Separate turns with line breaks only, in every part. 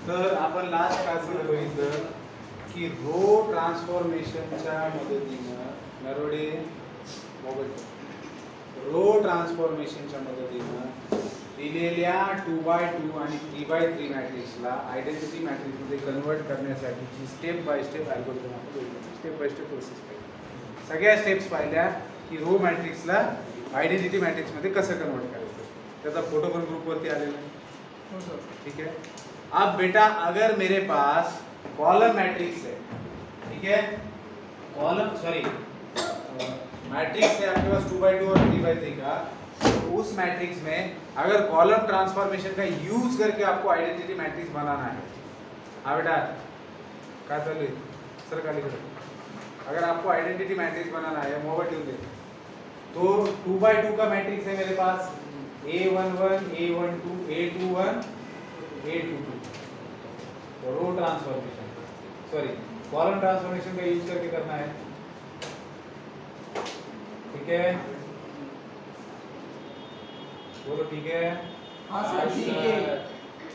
तर आपण लास्ट क्लासमध्ये बघितलं की रो ट्रान्सफॉर्मेशनच्या मदतीनं नरोडे रो ट्रान्सफॉर्मेशनच्या मदतीनं दिलेल्या 2x2 आणि 3x3 मॅट्रिक्सला आयडेंटिटी मॅट्रिक्समध्ये कन्वर्ट करण्यासाठीची स्टेप बाय स्टेप अल्गोरिदम आपण बघितलं. स्टेप बाय स्टेप प्रोसेस पाहिली. सगळ्या स्टेप्स पाहिल्या की रो मॅट्रिक्सला आयडेंटिटी मॅट्रिक्समध्ये कसं कन्वर्ट करायचं. त्याचा फोटो पण ग्रुपवरती आलेला आहे. ठीक है. अब बेटा अगर मेरे पास कॉलम मैट्रिक्स है, ठीक है, कॉलम सॉरी मैट्रिक्स है आपके पास 2x2 और 3x3 का, तो उस मैट्रिक्स में अगर कॉलम ट्रांसफॉर्मेशन का यूज करके आपको आइडेंटिटी मैट्रिक्स बनाना है. हाँ बेटा क्या चलिए सर का लिख अगर आपको आइडेंटिटी मैट्रिक्स बनाना है मोबाइल ट्यून दे तो 2x2 का मैट्रिक्स है मेरे पास A11 A12 A21 A22. Row transformation sorry column transformation का यूज करके करना है. ठीक है, बोलो ठीक है.
हाँ सर ठीक है.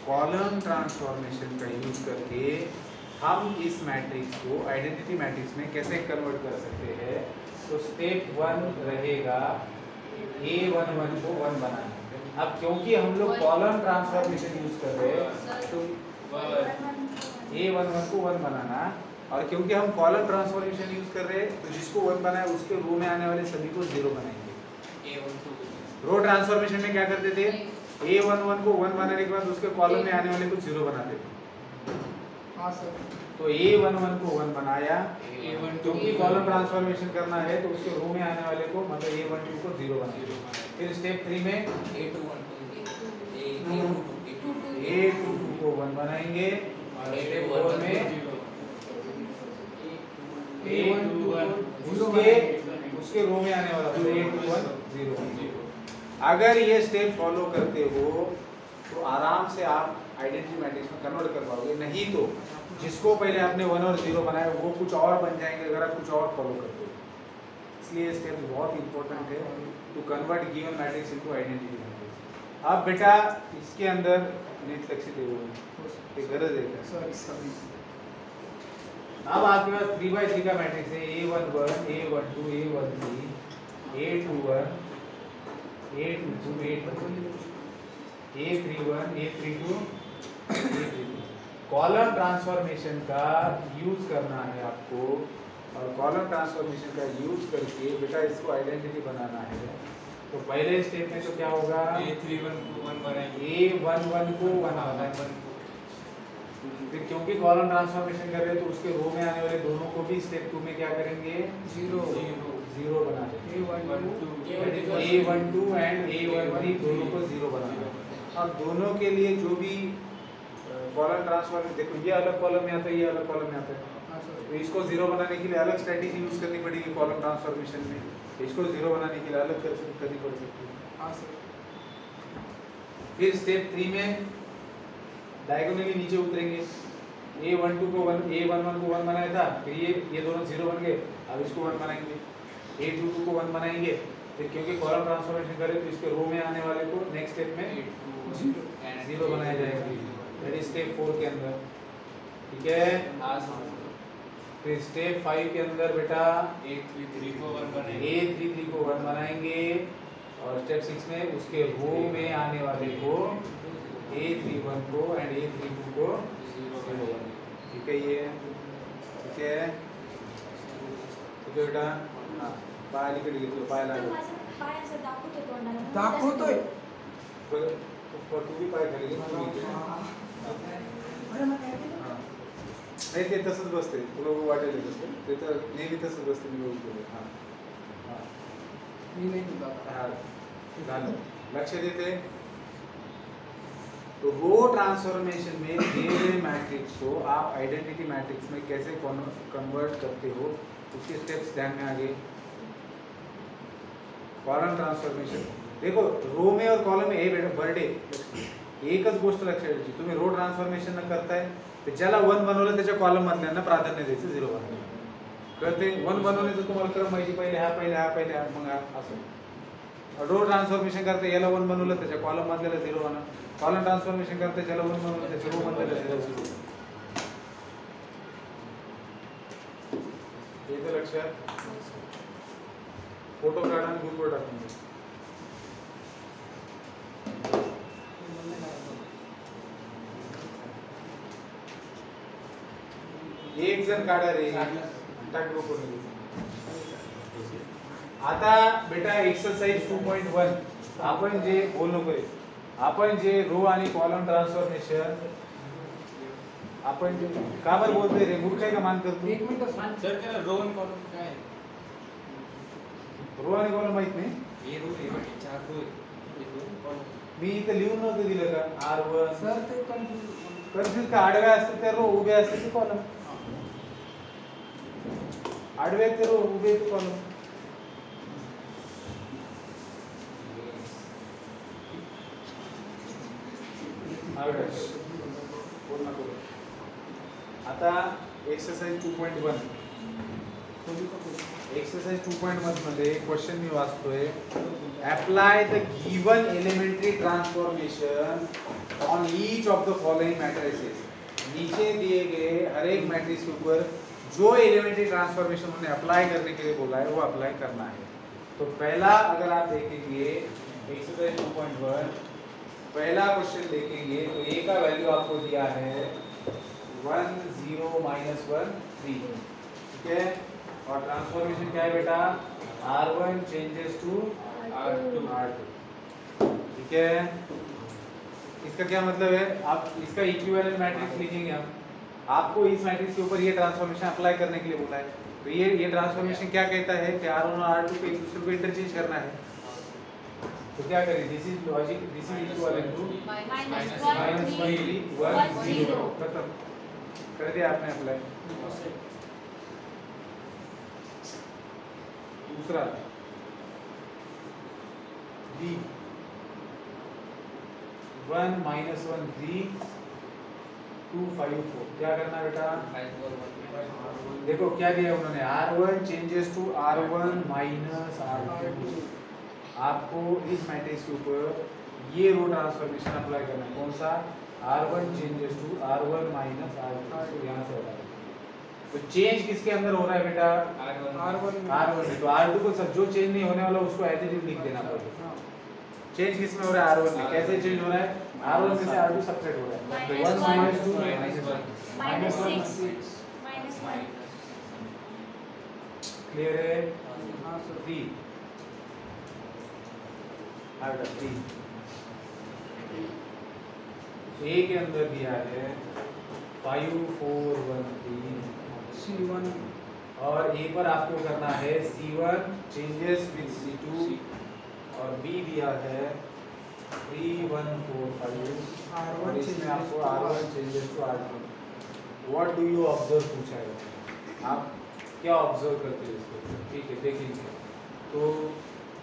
कॉलम ट्रांसफॉर्मेशन का यूज करके हम इस मैट्रिक्स को आइडेंटिटी मैट्रिक्स में कैसे कन्वर्ट कर सकते हैं. तो स्टेप 1 रहेगा A11 को 1 बनाना. अब क्योंकि हम लोग कॉलम ट्रांसफॉर्मेशन यूज कर रहे हैं तो A11 को 1 बनाना, और क्योंकि हम कॉलम ट्रांसफॉर्मेशन यूज कर रहे हैं तो जिसको 1 बनाए उसके रो में आने वाले सभी को 0 बनाएंगे. रो ट्रांसफॉर्मेशन में क्या करते थे, A11 को 1 बनाने के बाद उसके कॉलम में आने वाले को 0 बनाते थे.
हाँ सर.
तो A11 को 1 बनाया, क्योंकि कॉलम ट्रांसफॉर्मेशन करना है तो उसके रो में आने वाले को मतलब A12 को 0 बनाया. फिर स्टेप 3 में A22 को 1 बनाएंगे और स्टेप 4 में उसके रो में आने वाला A21 0. अगर ये स्टेप फॉलो करते हो तो आराम से आप आइडेंटिटी मैट्रिक्स में कन्वर्ट कर पाओगे. नहीं तो जिसको पहले आपने 1 और 0 बनाया वो कुछ और बन जाएंगे अगर आप कुछ और फॉलो करते हो. इसलिए स्टेप बहुत इंपॉर्टेंट है to convert given matrix into identity matrix. अब बेटा इसके अंदर नीट लक्ष्य दे गरज है.
सॉरी.
अब आपके पास 3x3 का मैट्रिक्स है A11 A12 A13 A21 A22 A23 A31 A32 A32. Column transformation का यूज करना है आपको, और कॉलम ट्रांसफॉर्मेशन का यूज करके बेटा इसको आइडेंटिटी बनाना है. तो पहले स्टेप में तो क्या होगा,
A31 को 1 बनाएंगे,
A11 को 1 बनाएंगे. फिर क्योंकि कॉलम ट्रांसफॉर्मेशन कर रहे हैं तो उसके रो में आने वाले दोनों को भी स्टेप 2 में क्या करेंगे, 0 बना देंगे. A12 एंड A13 दोनों को 0 बनाना. अब दोनों के लिए जो भी कॉलम ट्रांसफॉर्मेशन, देखो ये अलग कॉलम में आता है, ये अलग कॉलम में आता है, तो इसको 0 बनाने के लिए अलग स्ट्रेटेजी यूज करनी पड़ेगी कॉलम ट्रांसफॉर्मेशन में. इसको 0 बनाने के लिए अलग करनी पड़ सकती है. फिर स्टेप 3 में डायगोनली नीचे उतरेंगे. A12 को 1 A11 को 1 बनाया था, फिर ये दोनों 0 बन गए. अब इसको 1 बनाएंगे. A22 को 1 बनाएंगे. फिर क्योंकि कॉलम ट्रांसफॉर्मेशन करें तो इसके रो में आने वाले को नेक्स्ट स्टेप में 0 बनाया जाएगा. दैट इज स्टेप 4 के अंदर. ठीक है. फिर स्टेप 5 के अंदर बेटा
A33 को 1 बनाएंगे,
A33 को 1 बनाएंगे, और स्टेप 6 में उसके रो में आने वाले को A31 को एंड A32 को 0. ठीक है. ये ठीक है. ठीक है बेटा. हाँ पाय लिखित घेतलं, पाय लागलं
दाखवतोय.
पर तू भी पाय खाली घे. नाही ते तसंच बसते, तुला वाटेल तसं ते तर नेहमी तसंच बसते. मी बघितलं. हां
मी नाही दादा.
हां झालं. लक्ष देते. तो रो ट्रांसफॉर्मेशन में दिए गए मैट्रिक्स को आप आइडेंटिटी मैट्रिक्स में कैसे कन्वर्ट करते हो उसके स्टेप्स ध्यान में आ गए. कॉलम ट्रान्सफॉर्मेशन देखो रो में और कॉलम में हे बेटा बर्डे एकच गोष्ट लक्षात ठेवायची. तुम्ही रो ट्रान्सफॉर्मेशन न करताय तर ज्याला 1 बनवलं त्याच्या कॉलम मधल्यांना प्राधान्य द्यायचं, 0 बनवायचं. कळते. 1 बनवण्याचं तुम्हाला क्रम माहिती, पहिले हा मग हा असं. रो ट्रान्सफॉर्मेशन करता याला 1 बनवलं त्याच्या कॉलम मधल्याला 0 आणा. कॉलम ट्रान्सफॉर्मेशन करता ज्याला 1 बनवलं त्याच्या रो मधल्याला 0. येतं लक्षात? फोटो काढा आणि ग्रुपवर टाकून द्या. एक जण काढा रे, टाक ग्रुपवर. आता बेटा एक्सरसाइज 2.1 आपण जे बोललो करे, आपण जे रो आणि कॉलम ट्रान्सफॉर्मेशन आपण जे का बरं बोलतोय रे, मूर्ख आहे का मान करतो?
एक मिनिट सांग.
सर त्याला रो आणि कॉलम काय आहे?
रो आणि कॉलम माहित नाही?
हे रो हे बघ, 4 रो आहे. हे रो कॉलम.
मी इथं लिहून नव्हतं दिलं का R1
सर ते कन्फ्युज.
कन्फ्युज का? आडव्या असतात त्या रो, उभ्या असतात ते कॉलम. आडव्या ते रो, उभे ते कॉलम. पूर्ण करू. आता एक्सरसाइज 2.1 एक्सरसाइज 2.1 मध्ये क्वेश्चन मी वाचतोय. Apply the given elementary transformation on each of the following matrices. नीचे दिए गए हर एक मैट्रिक्स के ऊपर जो एलिमेंट्री ट्रांसफॉर्मेशन उन्होंने अप्लाई करने के लिए बोला है वो अप्लाई करना है. तो पहला अगर आप देखेंगे एक्सरसाइज 2.1 पहला क्वेश्चन देखेंगे तो ए का वैल्यू आपको दिया है 1 0 -1 3. ठीक है, और ट्रांसफॉर्मेशन क्या है बेटा? R1 changes to R2. ठीक है, इसका क्या मतलब है? आप इसका इक्विवेलेंट मैट्रिक्स लिखेंगे हम. आपको इस मैट्रिक्स के ऊपर ये ट्रांसफॉर्मेशन अप्लाई करने के लिए बोला है. तो ये ट्रांसफॉर्मेशन क्या कहता है कि R1 और R2 को एक दूसरे को इंटरचेंज करना है. तो क्या करें? This is logic, this is equivalent to -1 0. खत्म कर दिया आपने अप्लाई. दूसरा B 1 -1 3 2 5 4. क्या करना बेटा? देखो क्या दिया उन्होंने, R1 changes to R1 minus R2. आपको इस मैट्रिक्स के ऊपर ये रो ट्रांसफॉर्मेशन अप्लाई करना है. कौन सा? R1 changes to R1 minus R2. यहाँ से होगा. तो चेंज किसके अंदर हो रहा है बेटा? R1. तो R2 को सब जो चेंज नहीं होने वाला उसको एज इट इज लिख देना पड़ेगा. चेंज किस में हो रहा है? R1 में. कैसे चेंज हो रहा है? R1 में से R2 सबट्रैक्ट हो रहा है. तो 1 - 2 -1 क्लियर है?
हाँ सर.
3 आएगा 3. ए के अंदर दिया है 5 4 1 3
C1
और ए पर आपको करना है C1 चेंजेस विद C2 और बी दिया है 3 1 4 5 और इसमें आपको R1 changes to R2. What do you observe पूछा है? आप क्या ऑब्जर्व करते हो इसको? ठीक है, देखेंगे. तो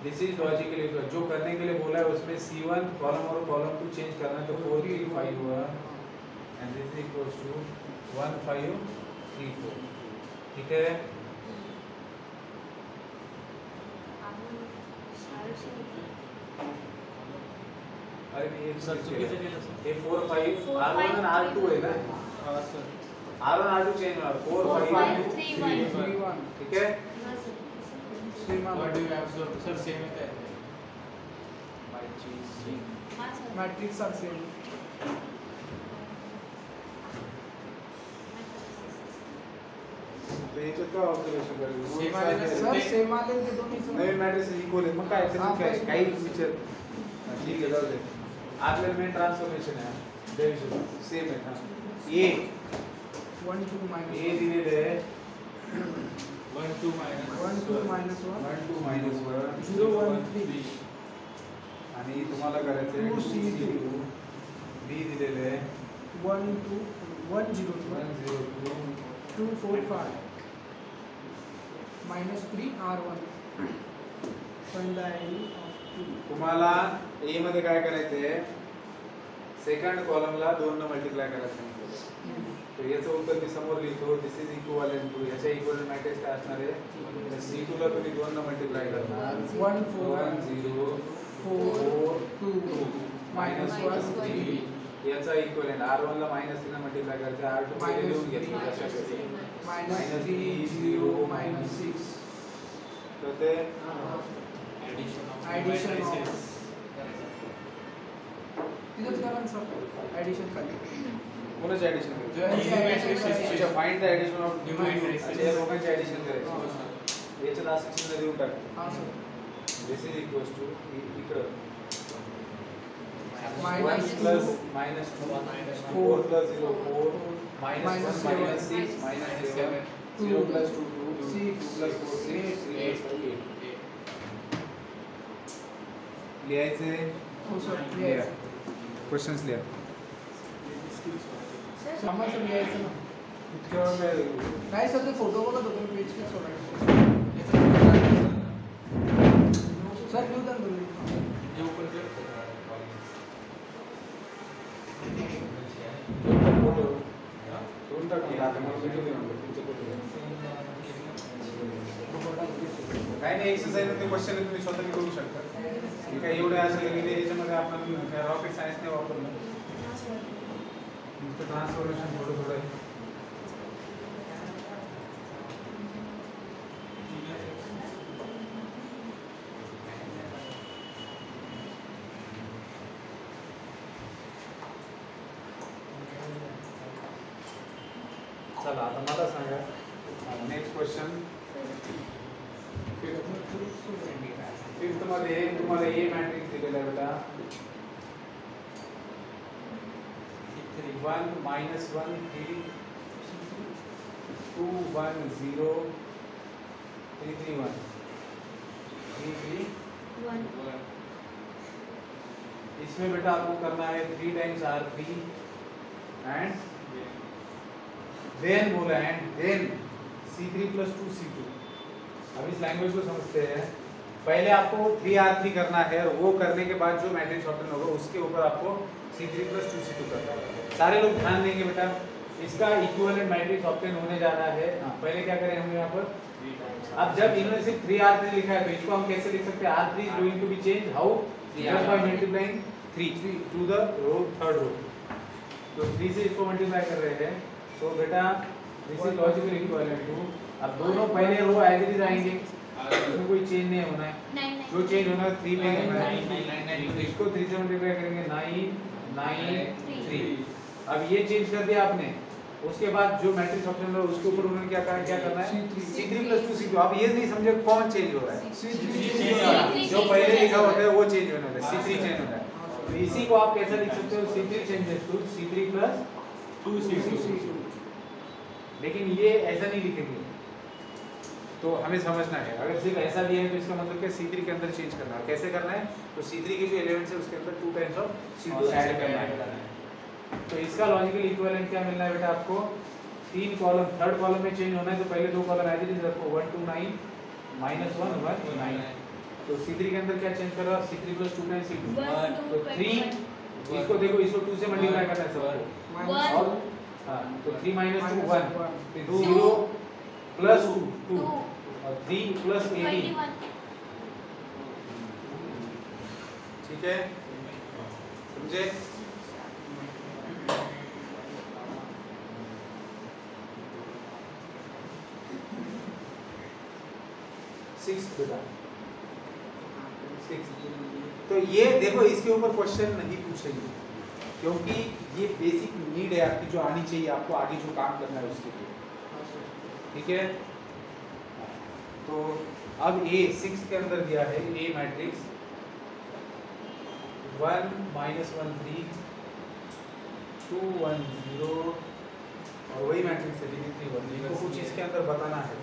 दिस इज लॉजिकली जो करने के लिए बोला है उसमें C1 कॉलम और कॉलम को चेंज करना है. तो 4 3 5 1 and this is equals to 1 5 3 4. ठीक है, अरे ये
सर चुकीचं केलं सर.
ये 4 5 R1 और R2 है ना.
हां सर.
R1 R2 चेंज होगा 4 5 3
C1
ठीक है.
What do you observe? Sir same येत आहे.
Matrix are same.
तो याच्यात काय ऑब्झर्वेशन करायचं?
Same आले ना
सर सेम आले ते दोन्ही
नवीन मॅट्रिक्स इक्वल आहेत. मग काय त्याच्यात काय काही विचार ठीक आहे, जाऊ दे. आपल्याला मेन ट्रान्सफॉर्मेशन आहे सेम आहे. हां, ए
1 2 -1
ए दिलेले आहे
1 2 -1
1 2 -1
1 2 -1
0 1 3
आणि तुम्हाला करायचं आहे
2 C2
बी दिलेले आहे
1 2 1 0
1 0 2
2 4 5 -3 R1. Find the value of 2.
तुम्हाला ए मध्ये काय करायचंय? सेकंड कॉलमला 2 न मल्टिप्लाय करायला सांगितलं. तर याचं उत्तर मी समोर लिहितो. दिस इज इक्विव्हॅलेंट टू याच्या इक्विव्हॅलेंट मॅट्रिक्स काय असणार आहे? C2 ला तुम्ही 2 न मल्टिप्लाय करणार
1 4
1 0
4 2
मायनस
-1
1 3 याचा इक्विव्हॅलेंट R1 ला मायनस 3 न मल्टिप्लाय करायचं R2 मध्ये लिहून घेतलं कशासाठी
-3 0 -6
तर ते
addition of तिथंच करा ना सर ॲडिशन खाली
कोणाचे ॲडिशन करायचं?
यांची addition करायची.
अच्छा find the addition of
New matrix.
अच्छा या दोघांचे ॲडिशन करायचं. याच्यात असं चिन्ह देऊन टाक.
हां sir
this is equals to इकडं
Minus
1 plus minus 4 plus 0 4 minus 1 minus 6 minus 7 0 plus 2 2 6 plus 4 6 8 लिहायचे
हो सर
लिहा क्वेश्चन्स लिहा.
समाचं लिहायचं ना
इतक्या वेळ
नाही सर ते फोटो बघत होतो पेज की सोडायचं सर लिहू द्या ना तुम्ही
फोटो दोन टाक आता मला व्हिडिओ दे म्हणलं तुमचे फोटो काय नाही एक्सरसाइज मध्ये क्वेश्चन तुम्ही स्वतः करू शकता. हे काय एवढे असं लिहिले याच्यामध्ये आपण रॉकेट सायन्स नाही वापरलं. नुसतं ट्रान्सफॉर्मेशन थोडं थोडं आहे. चला आता मला सांगा नेक्स्ट क्वेश्चन फिफ्थ मध्ये तुम्हाला ए मॅट्रिक्स दिलेला आहे बेटा 1 -1 3 2 1 0 3 3 1 3 3 इसमें बेटा आपको करना है 3 टाइम्स R3 एंड देन बोला end then C3 plus 2 C2. अब इस लैंग्वेज को समझते हैं. पहले आपको 3R3 करना है और वो करने के बाद जो मैट्रिक्स ऑप्शन होगा उसके ऊपर आपको C3 plus 2 C2 करना है. सारे लोग ध्यान देंगे बेटा इसका इक्विवेलेंट मैट्रिक्स ऑप्शन होने जा रहा है. पहले क्या करें हम यहाँ पर अब जब इन्होंने सिर्फ 3R3 लिखा है तो इसको हम कैसे लिख सकते हैं? R3 is going to be changed how? Just by multiplying 3 to the row third row. तो 3 से इसको मल्टीप्लाई कर रहे हैं तो बेटा दिस इज लॉजिकल इक्विवेलेंट टू. अब दोनों पहले रो एज इट इज आएंगे इसमें कोई चेंज नहीं होना है. जो चेंज होना है 3 में होना है. इसको 3 से मल्टीप्लाई करेंगे 9 9 3. अब ये चेंज कर दिया आपने. उसके बाद जो मैट्रिक्स ऑप्शन है उसके ऊपर उन्होंने क्या करना है? C3 plus 2 C2. आप ये नहीं समझे कौन चेंज हो रहा है. जो पहले लिखा होता है वो चेंज होना है. C3 चेंज होना है. तो इसी को आप कैसे लिख सकते हो? C3 changes to C3 plus 2 C2. लेकिन ये ऐसा नहीं लिखेंगे तो हमें समझना है. अगर सिर्फ ऐसा दिया है तो इसका मतलब क्या C3 के अंदर चेंज करना है. कैसे करना है? तो C3 के जो एलिमेंट्स है उसके अंदर 2 टाइम्स ऑफ C2 ऐड करना है. तो इसका लॉजिकल इक्विवेलेंट क्या मिलना है बेटा आपको? 3 कॉलम थर्ड कॉलम में चेंज होना है तो पहले 2 कॉलम एज इट इज रखो 1 2 9 -1 1 9. तो C3 के अंदर क्या चेंज कर रहा है? C3 plus 2 times C2. तो 3 इसको देखो इसको 2 से मल्टीप्लाई करना है सबको. और हाँ तो 3 minus 2 1 2 0 plus 2 और 3 plus 18. ठीक है समझे? बेटा 6. तो ये देखो इसके ऊपर क्वेश्चन नहीं पूछेंगे क्योंकि ये बेसिक नीड है आपकी जो आनी चाहिए आपको आगे जो काम करना है उसके लिए. ठीक है तो अब A 6 के अंदर दिया है A मैट्रिक्स 1 -1 3 2 1 0 और वही मैट्रिक्स है D3 1. इनको कुछ इसके अंदर बताना है.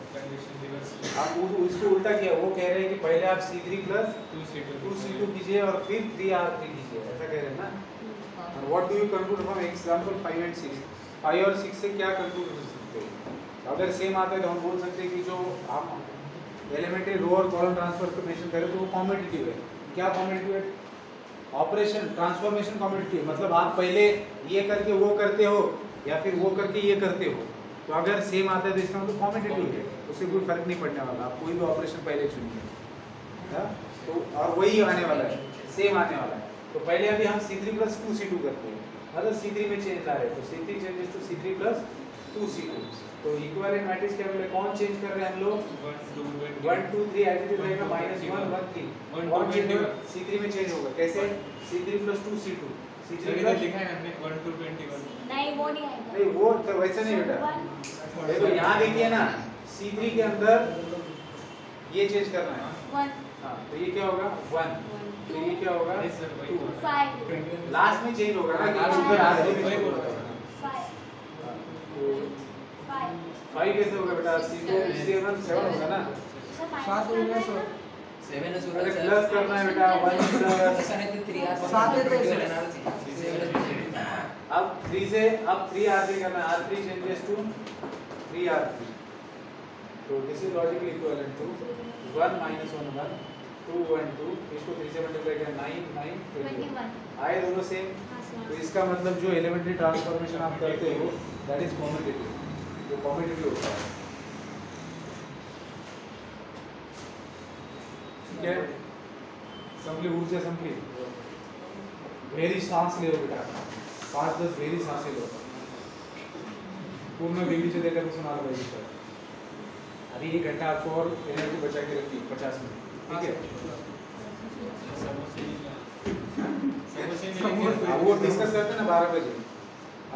आप उसको उल्टा किया. वो कह रहे हैं कि पहले आप C3 plus 2 C2 कीजिए और फिर 3R3 कीजिए. ऐसा कह रहे हैं ना. What do you conclude from example 5 and 6? 5 और 6 से क्या conclude कर सकते हो? अगर सेम आता है तो हम बोल सकते हैं कि जो हम एलिमेंट्री रो और कॉलम ट्रांसफॉर्मेशन करें तो वो कॉम्पिटिटिव है. क्या कॉम्पिटिटिव है? ऑपरेशन ट्रांसफॉर्मेशन कम्यूटेटिव, मतलब आप पहले ये करके वो करते हो या फिर वो करके ये करते हो, तो अगर सेम आता है तो इसका मतलब कम्यूटेटिव है, उससे कोई फर्क नहीं पड़ने वाला, आप कोई भी ऑपरेशन पहले चुनिए। तो और वही आने वाला है, सेम आने वाला है। तो पहले अभी हम C3 + 2C2 करते हैं, मतलब C3 में चेंज ला रहे हैं, तो C3 changes to C3 + 2C2। तो इक्विवेलेंट मैट्रिक्स क्या बोले, कौन चेंज कर रहे हैं हम लोग, 1 2 3 एडिटिव रहेगा, -1 1 3 और C3 में चेंज होगा, कैसे, C3 + 2C2, C3
इधर
+
लिखा है हमने 1 to 21।
नहीं वो नहीं आएगा,
नहीं वो तो वैसे नहीं बेटा, देखो यहाँ देखिए ना, C3 के अंदर ये चेंज करना है,
1
हाँ, तो ये क्या होगा 1, तो ये क्या होगा
Yes, sir, वही
2,
5
लास्ट में चेंज होगा ना,
हाँ,
ऊपर आखिरी में
वही
change
बोल
होगा।
रहा हूँ।
5
तो
5
5 कैसे होगा बेटा, 7 होगा ना,
7 हो गया सर।
7 is
अरे प्लस करना है बेटा, 1 प्लस,
सात है तो
अब 3 से अब 3 R3 करना है, R3 चेंजेस टू 3 R3, तो this is logically equivalent to 1 - 1 1 2 1 2, इसको 3 से मल्टीप्लाई करें 9 9 21 आए दोनों सेम, तो इसका मतलब जो एलिमेंट्री ट्रांसफॉर्मेशन आप करते हो दैट इज कम्यूटेटिव, जो कम्यूटेटिव होता है, ठीक है। संपली ऊर्जा संपली, वेरी सांस ले बेटा, 5-10 वेरी सांसें लो, पूर्ण वेगळीचे देण्यापासून आलं पाहिजे सर। अभी 1 घंटा आपको और एनर्जी बचा के रखी 50 मिनट, ठीक है। अब वो डिस्कस करते हैं ना 12 बजे,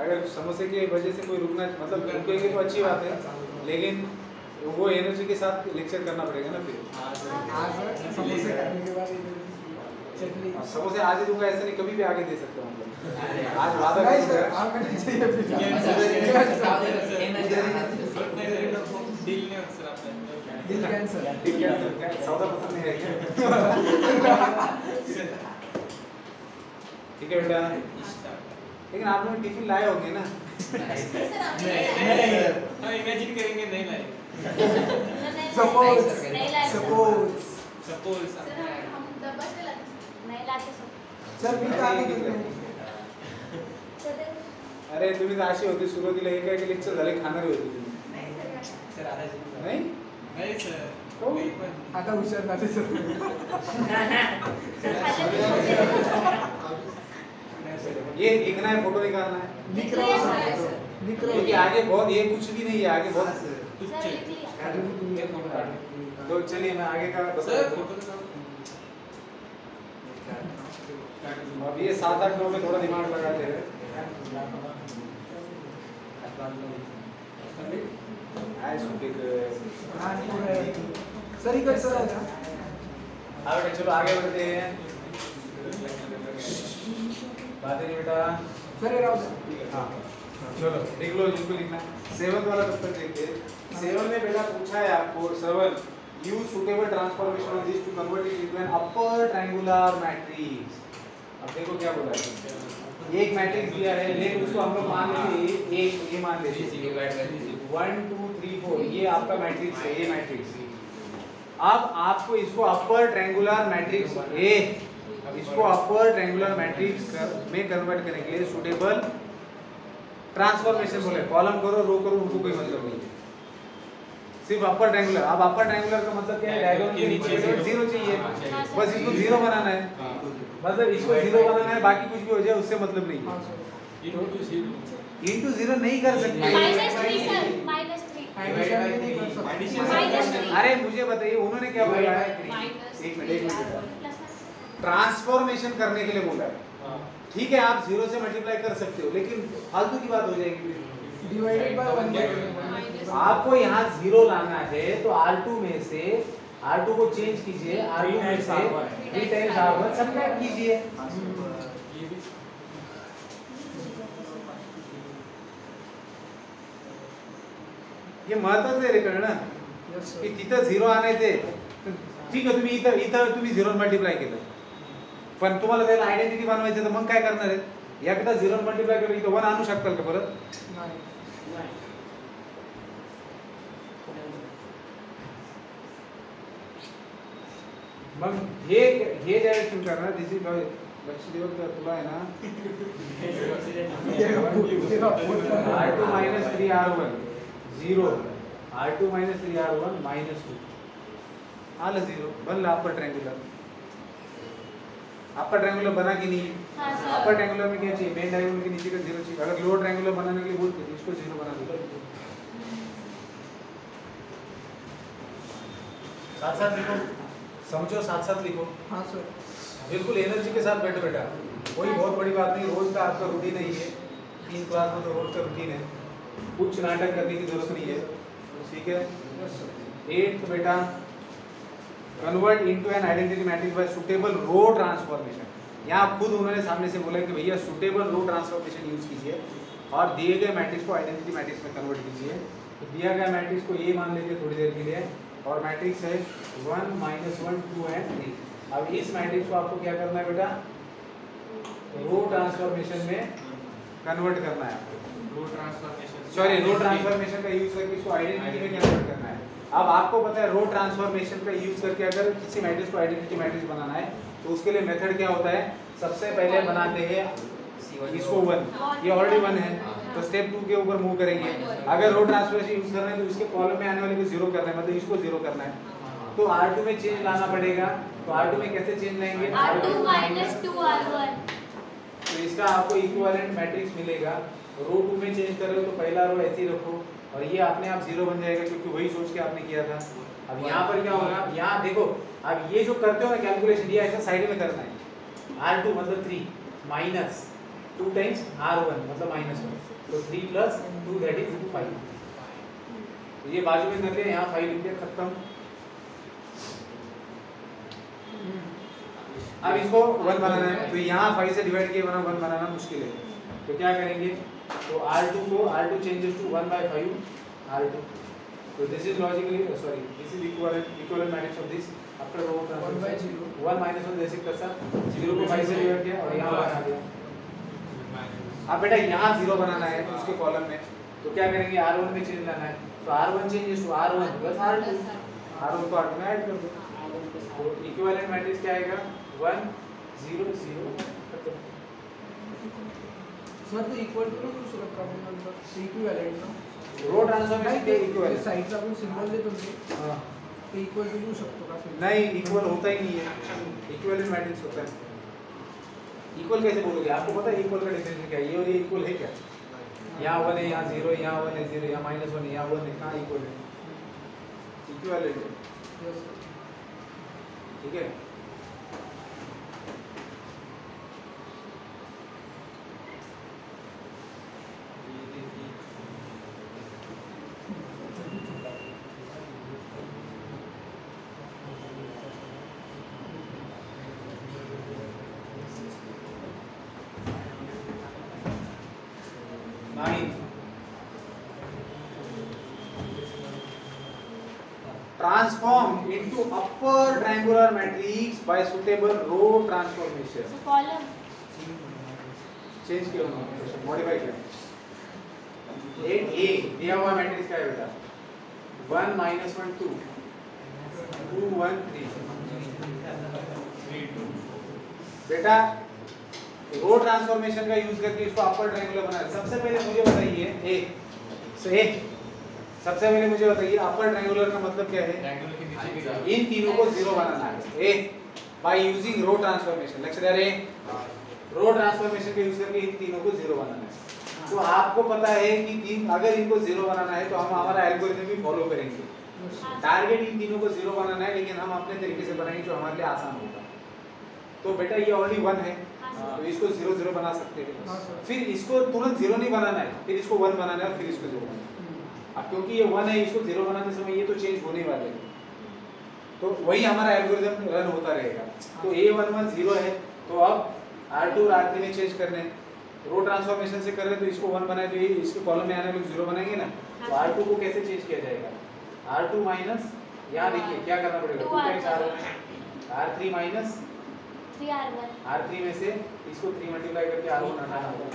अगर समोसे की वजह से कोई रुकना, मतलब रुकेंगे तो अच्छी बात है, लेकिन वो एनर्जी के साथ लेक्चर करना पड़ेगा ना फिर।
आज समोसे खाने के बाद चटनी
समोसे आज ही दूंगा ऐसा नहीं, कभी भी आगे दे सकता हूँ मतलब, आज वादा
नहीं
करूंगा।
सर, आपका नहीं चाहिए फिर।
डील नहीं होत सर आपल्या।
दिल कैंसर।
ठीक है, क्या सौदा पसंद नहीं है क्या? ठीक है बेटा, लेकिन आप लोग टिफिन लाए होंगे ना?
नहीं, हम इमेजिन करेंगे नहीं लाए।
सपोज
नहीं लाए
सपोज
सपोज
सर, हम डब्बा से लाते नहीं लाते
सर मी तर आले की नाही.
सर
अरे तुम्ही तर अशी होती सुरुवातीला एक लेक्चर झाले खाणारी होती तुम्ही,
सर आधार
नाही?
नहीं सर
हो?
नहीं पण
आता हुशार झाले सर.
ये लिखना है, फोटो निकालना है,
लिख रहा हूँ सर. लिख रहा
क्योंकि
हूँ.
आगे बहुत, ये कुछ भी नहीं है, आगे बहुत।
तुच्छ
तो चलिए मैं आगे का बता
सर
देता हूँ।
फोटो
अब ये 7 8 9 में थोड़ा दिमाग लगाते हैं। आज
हाँ, पूरा है. सर इकडचं आहे का?
हाँ बेटा चलो आगे बढ़ते हैं। बातें नहीं बेटा,
सर हे राहू द्या.
हाँ चलो देख लो जिनको लिखना है। 7 वाला तब तक देखते हैं। 7 में बेटा पूछा है आपको 7 use suitable transformation of this to convert it into an upper triangular matrix. अब देखो क्या बोला है, एक मैट्रिक्स दिया है, लेकिन उसको हम लोग मान लेंगे एक, ये मान लेते हैं 1 2 3 4, ये आपका मैट्रिक्स है, ये मैट्रिक्स। अब आपको इसको अपर ट्रायंगुलर मैट्रिक्स इसको अपर ट्रायंगुलर मैट्रिक्स में कन्वर्ट करने के लिए सुटेबल ट्रांसफॉर्मेशन बोले, कॉलम करो रो करो उनको कोई मतलब नहीं है, सिर्फ अपर ट्रायंगुलर। अब अपर ट्रायंगुलर का मतलब क्या है, डायगोनल के नीचे 0 चाहिए, बस इसको 0 बनाना है, मतलब इसको 0 बनाना है, बाकी कुछ भी हो जाए उससे मतलब नहीं
हाँ
है।
सर.
इंटू 0 नहीं कर सकते।
-3 सर, -3
Addition भी नहीं कर सकते.
-3
अरे मुझे बताइए उन्होंने क्या बोला है, एक मिनट ट्रांसफॉर्मेशन करने के लिए बोला है, ठीक है आप 0 से मल्टीप्लाई कर सकते हो, लेकिन फालतू की बात हो जाएगी।
Divided by 1/1.
आपको यहाँ 0 लाना है तो R2 में से R2 को चेंज कीजिए, R2 में से 3 टाइम्स R1 सब्ट्रैक्ट कीजिए। ये महत्वाचं आहे रे कळलं,
Yes, sir.
की तिथं 0 आणायचे, ठीक आहे तुम्ही इथं तुम्ही 0 मल्टीप्लाय केलं, पण तुम्हाला त्याला आयडेंटिटी बनवायचं तर मग काय करणार आहे, एकदा 0 मल्टीप्लाय केलं इथं 1 आणू शकताल का परत?
नाही.
मग हे ज्यावेळेस तुम्ही करणार, दिस इज लक्षदेव का तुला है ना
R2
R2 minus 3R1 0 R2 minus 3R1 minus 2 आला 0 बनला अपर ट्रायंगुलर। अपर ट्रायंगुलर बना कि नहीं?
हाँ सर।
अपर ट्रायंगुलर में क्या चाहिए? मेन डायगोनल के नीचे का 0 चाहिए। अगर लोअर ट्रायंगुलर बनाने के लिए बोलते तो इसको 0 बना दो। साथ साथ लिखो, समझो, साथ साथ लिखो।
हाँ सर।
बिल्कुल एनर्जी के साथ बैठो बेटा, कोई बहुत बड़ी बात नहीं, रोज का आपका रूटीन है ये, 3 क्लास में तो रोज का रूटीन है, कुछ नाटक करने की जरूरत नहीं है, ठीक है। 8 बेटा, convert into an identity matrix by suitable row transformation. यहाँ खुद उन्होंने सामने से बोला कि भैया सुटेबल रो ट्रांसफॉर्मेशन यूज कीजिए और दिए गए मैट्रिक्स को आइडेंटिटी मैट्रिक्स में कन्वर्ट कीजिए। तो दिया गया मैट्रिक्स को ये मान लेते थोड़ी देर के लिए, और मैट्रिक्स है 1 -1 2 and 3। अब इस मैट्रिक्स को आपको क्या करना है बेटा? रो ट्रांसफॉर्मेशन में कन्वर्ट करना है आपको।
Row transformation,
sorry, row transformation का यूज करके इसको आइडेंटिटी में कन्वर्ट करना है। अब आपको पता है रो ट्रांसफॉर्मेशन का यूज करके अगर किसी मैट्रिक्स को आइडेंटिटी मैट्रिक्स बनाना है तो उसके लिए मेथड क्या होता है? सबसे पहले बनाते हैं इसको 1, ये ऑलरेडी 1 है, तो स्टेप 2 के ऊपर मूव करेंगे। अगर रो ट्रांसफॉर्मेशन यूज करना है तो इसके कॉलम में आने वाले को 0 करना है, मतलब इसको 0 करना है, तो R2 में चेंज लाना पड़ेगा। तो R2 में कैसे चेंज लाएंगे?
R2 minus 2R1।
तो इसका आपको इक्विवेलेंट मैट्रिक्स मिलेगा। रो 2 में चेंज कर रहे हो तो पहला रो ऐसे ही रखो और ये अपने आप 0 बन जाएगा, क्योंकि वही सोच के आपने किया था। अब यहाँ पर क्या होगा? यहाँ देखो, अब ये जो करते हो ना कैलकुलेशन, ये ऐसा साइड में करना है। R2 मतलब 3 माइनस 2 टाइम्स R1 मतलब -1, तो 3 + 2 दैट इज 5। तो ये बाजू में कर लिया, यहाँ 5 लिख दिया, खत्म। अब इसको 1 बनाना है, तो यहाँ 5 से डिवाइड किए 1 बनाना मुश्किल है, तो क्या करेंगे? तो R2 को R2 चेंजेस टू 1/5 R2। तो this is logically, sorry, this is equivalent matrix of this after row transformation. 1 - 1 जैसे कैसा 0 को 5 से डिवाइड किया और यहाँ बना दिया। अब बेटा यहाँ 0 बनाना है उसके कॉलम में, तो क्या करेंगे? R1 में चेंज लाना है, तो R1 changes to R1 + R2, R1 को R2 में ऐड कर दो। तो इक्विवेलेंट मैट्रिक्स क्या आएगा? 1 0 0 खत्म।
सर तो इक्वल टू ना दुसरं प्रॉब्लेम नंतर इक्विवेलेंट ना
रो ट्रांसफॉर्मेशन के इक्विवेलेंट
साइडचा आपण सिंबल देतो ते
हां,
ते इक्वल टू देऊ शकतो का सर?
नहीं इक्वल होता ही नहीं है, इक्विवेलेंट मैट्रिक्स होता है। इक्वल कैसे बोलोगे? आपको पता है इक्वल का डेफिनेशन क्या है? ये और ये इक्वल है क्या? यहाँ 1 है, यहाँ 0 है, यहाँ 1 है 0, यहाँ -1 है, यहाँ 1 है, कहाँ इक्वल है? इक्विवेलेंट है,
Yes, sir.
ठीक है। Transform into upper triangular matrix by suitable row transformation.
So column
change किया उन्होंने, मॉडिफाई किया। 8A दिया हुआ मैट्रिक्स क्या है बेटा? 1 - 1 2 2 1 3 बेटा रो ट्रांसफॉर्मेशन का यूज करके इसको अपर ट्रायंगुलर बनाना। सबसे पहले मुझे बताइए सबसे पहले मुझे बताइए अपर ट्रायंगुलर का मतलब क्या है?
ट्रायंगल के नीचे की
इन तीनों को 0 बनाना है by using row transformation. Lecturer row transformation का यूज करके इन तीनों को 0 बनाना है। तो आपको पता है कि अगर इनको 0 बनाना है तो हम हमारा एल्गोरिथम भी फॉलो करेंगे। टारगेट इन तीनों को 0 बनाना है, लेकिन हम अपने तरीके से बनाएंगे जो हमारे लिए आसान होगा। तो बेटा ये ऑलरेडी 1 है, तो इसको 0 0 बना सकते
हाँ,
हैं।
सर।
फिर इसको तुरंत 0 नहीं बनाना है, फिर इसको 1 बनाना है और फिर इसको 0 बनाना है। अब क्योंकि ये 1 है, इसको 0 बनाते समय ये तो चेंज होने वाले हैं, तो वही हमारा एल्गोरिथम रन होता रहेगा। तो A1 1 0 है, तो अब R2 और R3 में चेंज करने हैं। रो ट्रांसफॉर्मेशन से कर रहे हैं तो इसको 1 बनाए तो ये इसके कॉलम में आने वाले 0 बनाएंगे ना। तो R2 को कैसे चेंज किया जाएगा? R2 माइनस, यहाँ देखिए क्या करना पड़ेगा, 2 times R1, R3 minus
3R1।
R3 में से इसको 3 मल्टीप्लाई करके R1 हटाना होगा।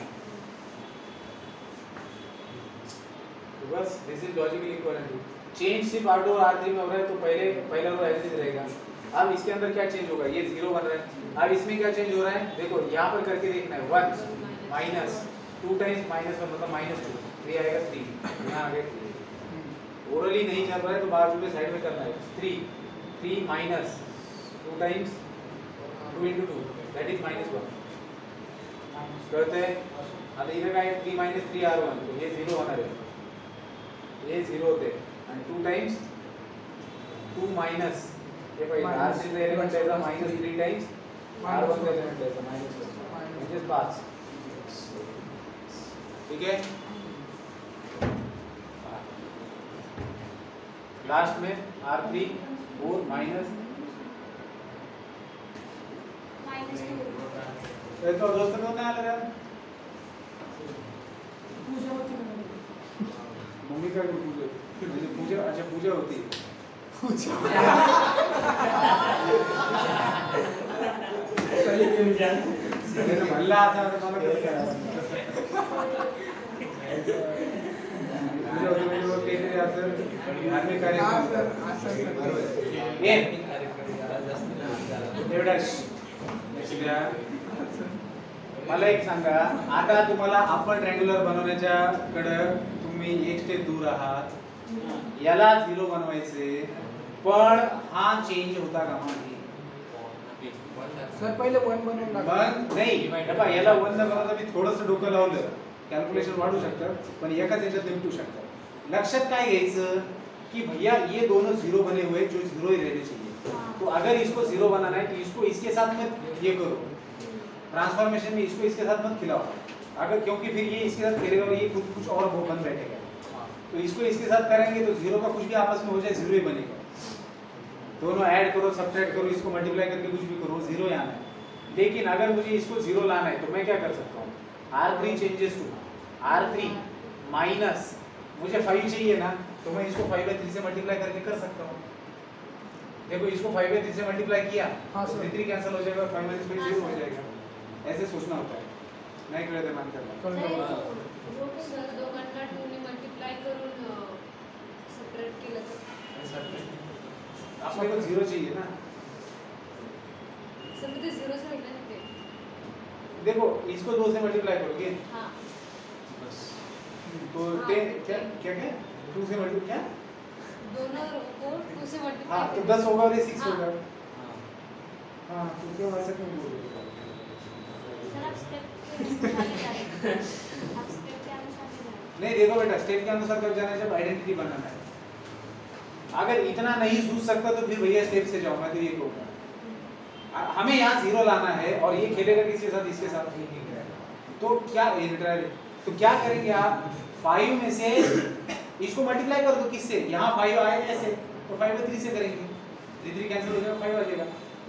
तो बस दिस इज लॉजिकली इक्विवेलेंट। चेंज सिर्फ R2 और R3 में हो रहा है, तो पहला रो ऐसे ही रहेगा। अब इसके अंदर क्या चेंज होगा, ये 0 बन रहा है। अब इसमें क्या चेंज हो रहा है, देखो यहाँ पर करके देखना है 1 माइनस 2 टाइम्स माइनस 1 मतलब -2, 3 आएगा 3, यहाँ आ गया 3। ओरली नहीं चल रहा है तो बाजू में साइड में करना है 3 minus 2 times 2 into 2 that is -1 करते हैं। आता इधर काय 3 - 3r1 तो हे 0 होणार आहे, हे 0 होते आणि 2 टाइम्स 2 माइनस हे पहिले r3 चा एलिमेंट त्याचा -3 टाइम्स r1 चा एलिमेंट त्याचा -1 म्हणजे 5। ठीक है, लास्ट में r3 4 माइनस
-2
तो दोस्तों को क्या लग रहा है,
पूजा होती है
मम्मी का भी पूजा, म्हणजे पूजा, अच्छा पूजा होती है।
सही के जान
मैंने भल्ला आता है तो मला कसं काय पूजा होती म्हणजे लोक काहीतरी असं धार्मिक कार्यक्रम ये देवदास द्या। मला एक सांगा, आता तुम्हाला अपर ट्रायंग्युलर बनवण्याच्या कडे तुम्ही एक स्टेप दूर आहात, याला 0 बनवायचे, पण हा चेंज होता का नाही?
सर पहिले 1 बनवून
मग
टाका।
नाही बाबा, याला 1 न बनवता मी थोडंसं डोकं लावलं, कॅल्क्युलेशन वाढू शकतं पण एकाच याच्यात निपटू शकतं। लक्षात काय घ्यायचं कि भैया ये दोनों 0 बने हुए, जो 0 ही रहने चाहिए। तो अगर इसको 0 बनाना है तो इसको इसके साथ मत ये करो, ट्रांसफॉर्मेशन में इसको इसके साथ मत खिलाओ, अगर क्योंकि फिर ये इसके साथ खेलेगा और ये कुछ और वो बन बैठेगा। तो इसको इसके साथ करेंगे तो 0 का कुछ भी आपस में हो जाए 0 ही बनेगा। दोनों ऐड करो, सब्ट्रैक्ट करो, इसको मल्टीप्लाई करके कुछ भी करो, 0 ही आना है। लेकिन अगर मुझे इसको 0 लाना है तो मैं क्या कर सकता हूँ, r3 changes to r3 minus मुझे 5 चाहिए ना, तो मैं इसको 5/3 से मल्टीप्लाई करके कर सकता हूँ। देखो इसको 5/3 से मल्टीप्लाई किया
हाँ
तो
सर।
3 कैंसिल हो जाएगा, 5 - 5 0 हो जाएगा। ऐसे सोचना होता है, नहीं कळत मान करना।
सर दोघांना 2 ने मल्टिप्लाय करून सबट्रॅक्ट केलं तर
आपको 0 चाहिए ना।
सर ते 0 च भेटलं नाही ते।
देखो इसको 2 से मल्टीप्लाई करोगे
हां
तो ते क्या क्या क्या 2 से मल्टीप्लाई क्या,
दोनों को 2 से
हाँ
मल्टिप्लाय
तो 10 होगा और ये 6
हाँ।
होगा। हाँ तो क्यों ऐसे क्यों बोल रहे हो?
सर आप स्टेप के अनुसार जा रहे हैं, आप स्टेप के अनुसार जा रहे हैं।
नहीं देखो बेटा, स्टेप के अनुसार कब जाना है, जब आइडेंटिटी बनाना है। अगर इतना नहीं सूझ सकता तो फिर भैया स्टेप से जाओ, मैं तो ये कहूँगा। हमें यहाँ 0 लाना है और ये खेलेगा किसके साथ, इसके साथ। तो क्या तो क्या करेंगे आप, 5 में से इसको मल्टीप्लाई कर दो, किससे, यहाँ 5 आए ऐसे तो 5/3 से करेंगे, 3 कैंसिल हो जाएगा, 5 आ जाएगा।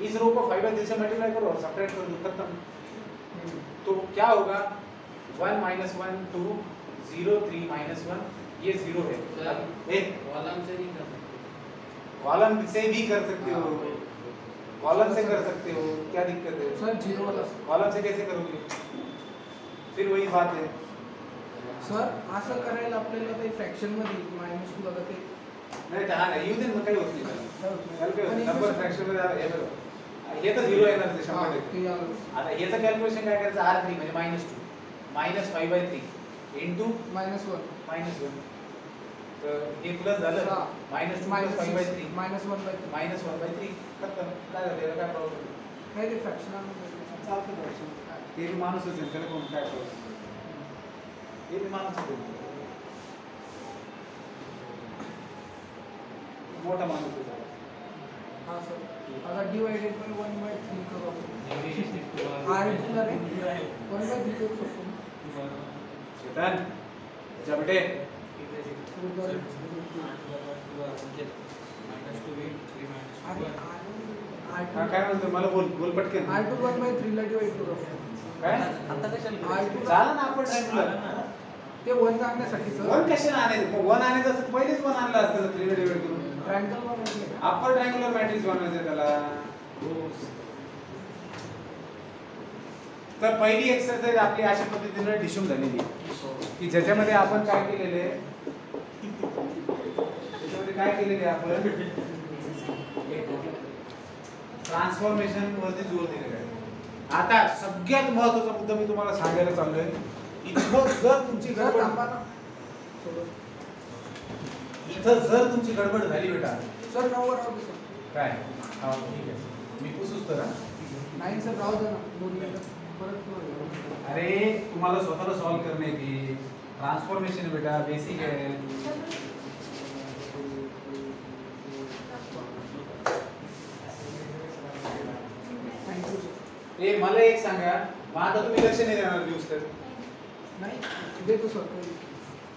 इस रो को 5/3 से मल्टीप्लाई करो और सब्ट्रैक्ट कर दो, खत्म। तो क्या होगा, 1 - 1 2 0 3 - 1 ये 0 है। एक
कॉलम से नहीं कर सकते,
कॉलम से भी कर सकते हो, कॉलम से कर सकते हो, क्या दिक्कत है?
सर 0 वाला
कॉलम से कैसे करोगे, फिर वही बात है।
सर असं करायला आपल्याला ते फ्रॅक्शन मध्ये मायनस 2 आता ते
नाही तर हा नाही येऊ दे ना, काही होत नाही त्याला. त्याला काही होत नाही.
आणि
नंबर
कसं-
फ्रॅक्शन मध्ये हे बघा, हे तर 0 येणार ते 100%.
ते आलं
आता याचं कॅल्क्युलेशन काय करायचं, r3 म्हणजे -2 माइनस 5/3 इंटू
-1
-1 तर हे प्लस झालं -2 + 5/3 -1/3 खतम। काय झालं, याला काय प्रॉब्लेम
नाही ते फ्रॅक्शन
चालतं फ्रॅक्शन, ते बी माणूसच आहे, त्याला कोण काय प्रॉब्लेम, हे बी माणूसच आहे, मोठा माणूस आहे.
हां सर आता डिवाइडेड बाय 1/3 करू आपण r टू रे 1/3 करू शकतो
चेतन जा बेटे, हा काय म्हणतो, मला बोल बोल पटकन.
r2 1/3 ला डिवाइड करू आपण.
काय
आता कशाला
r2
झालं ना आपण ट्रायंगुलर.
ते 1 आणण्यासाठी सर
1 कशाला आणायचं, 1 आणायचं असतं पहिलेच 1 आणलं असतं 3 ने डिवाइड करून.
ट्रायंगल बनवले
अपर ट्रायंगुलर मॅट्रिक्स बनवायचं त्याला. तर पहिली एक्सरसाइज आपली अशा पद्धतीने डिशूम झालेली आहे की ज्याच्यामध्ये आपण काय केलेले आहे, त्याच्यामध्ये काय केलेले आहे आपण, ट्रान्सफॉर्मेशन वरती जोर दिलेला आहे. आता सगळ्यात महत्त्वाचा मुद्दा मी तुम्हाला सांगायला चाललोय. इथं जर तुमची गडबड झाली बेटा
सर नंबर राहू दे सर.
काय हा ठीक आहे मी पुसूच तर हा.
नाही सर राहू दे ना 2 मिनिटं परत
अरे तुम्हाला स्वतःला सॉल्व्ह करणे की ट्रान्सफॉर्मेशन बेटा बेसिक आहे.
Thank you sir.
ए मला एक सांगा मग आता तुम्ही लक्ष नाही देणार दिवस तर
नाही देतो सर.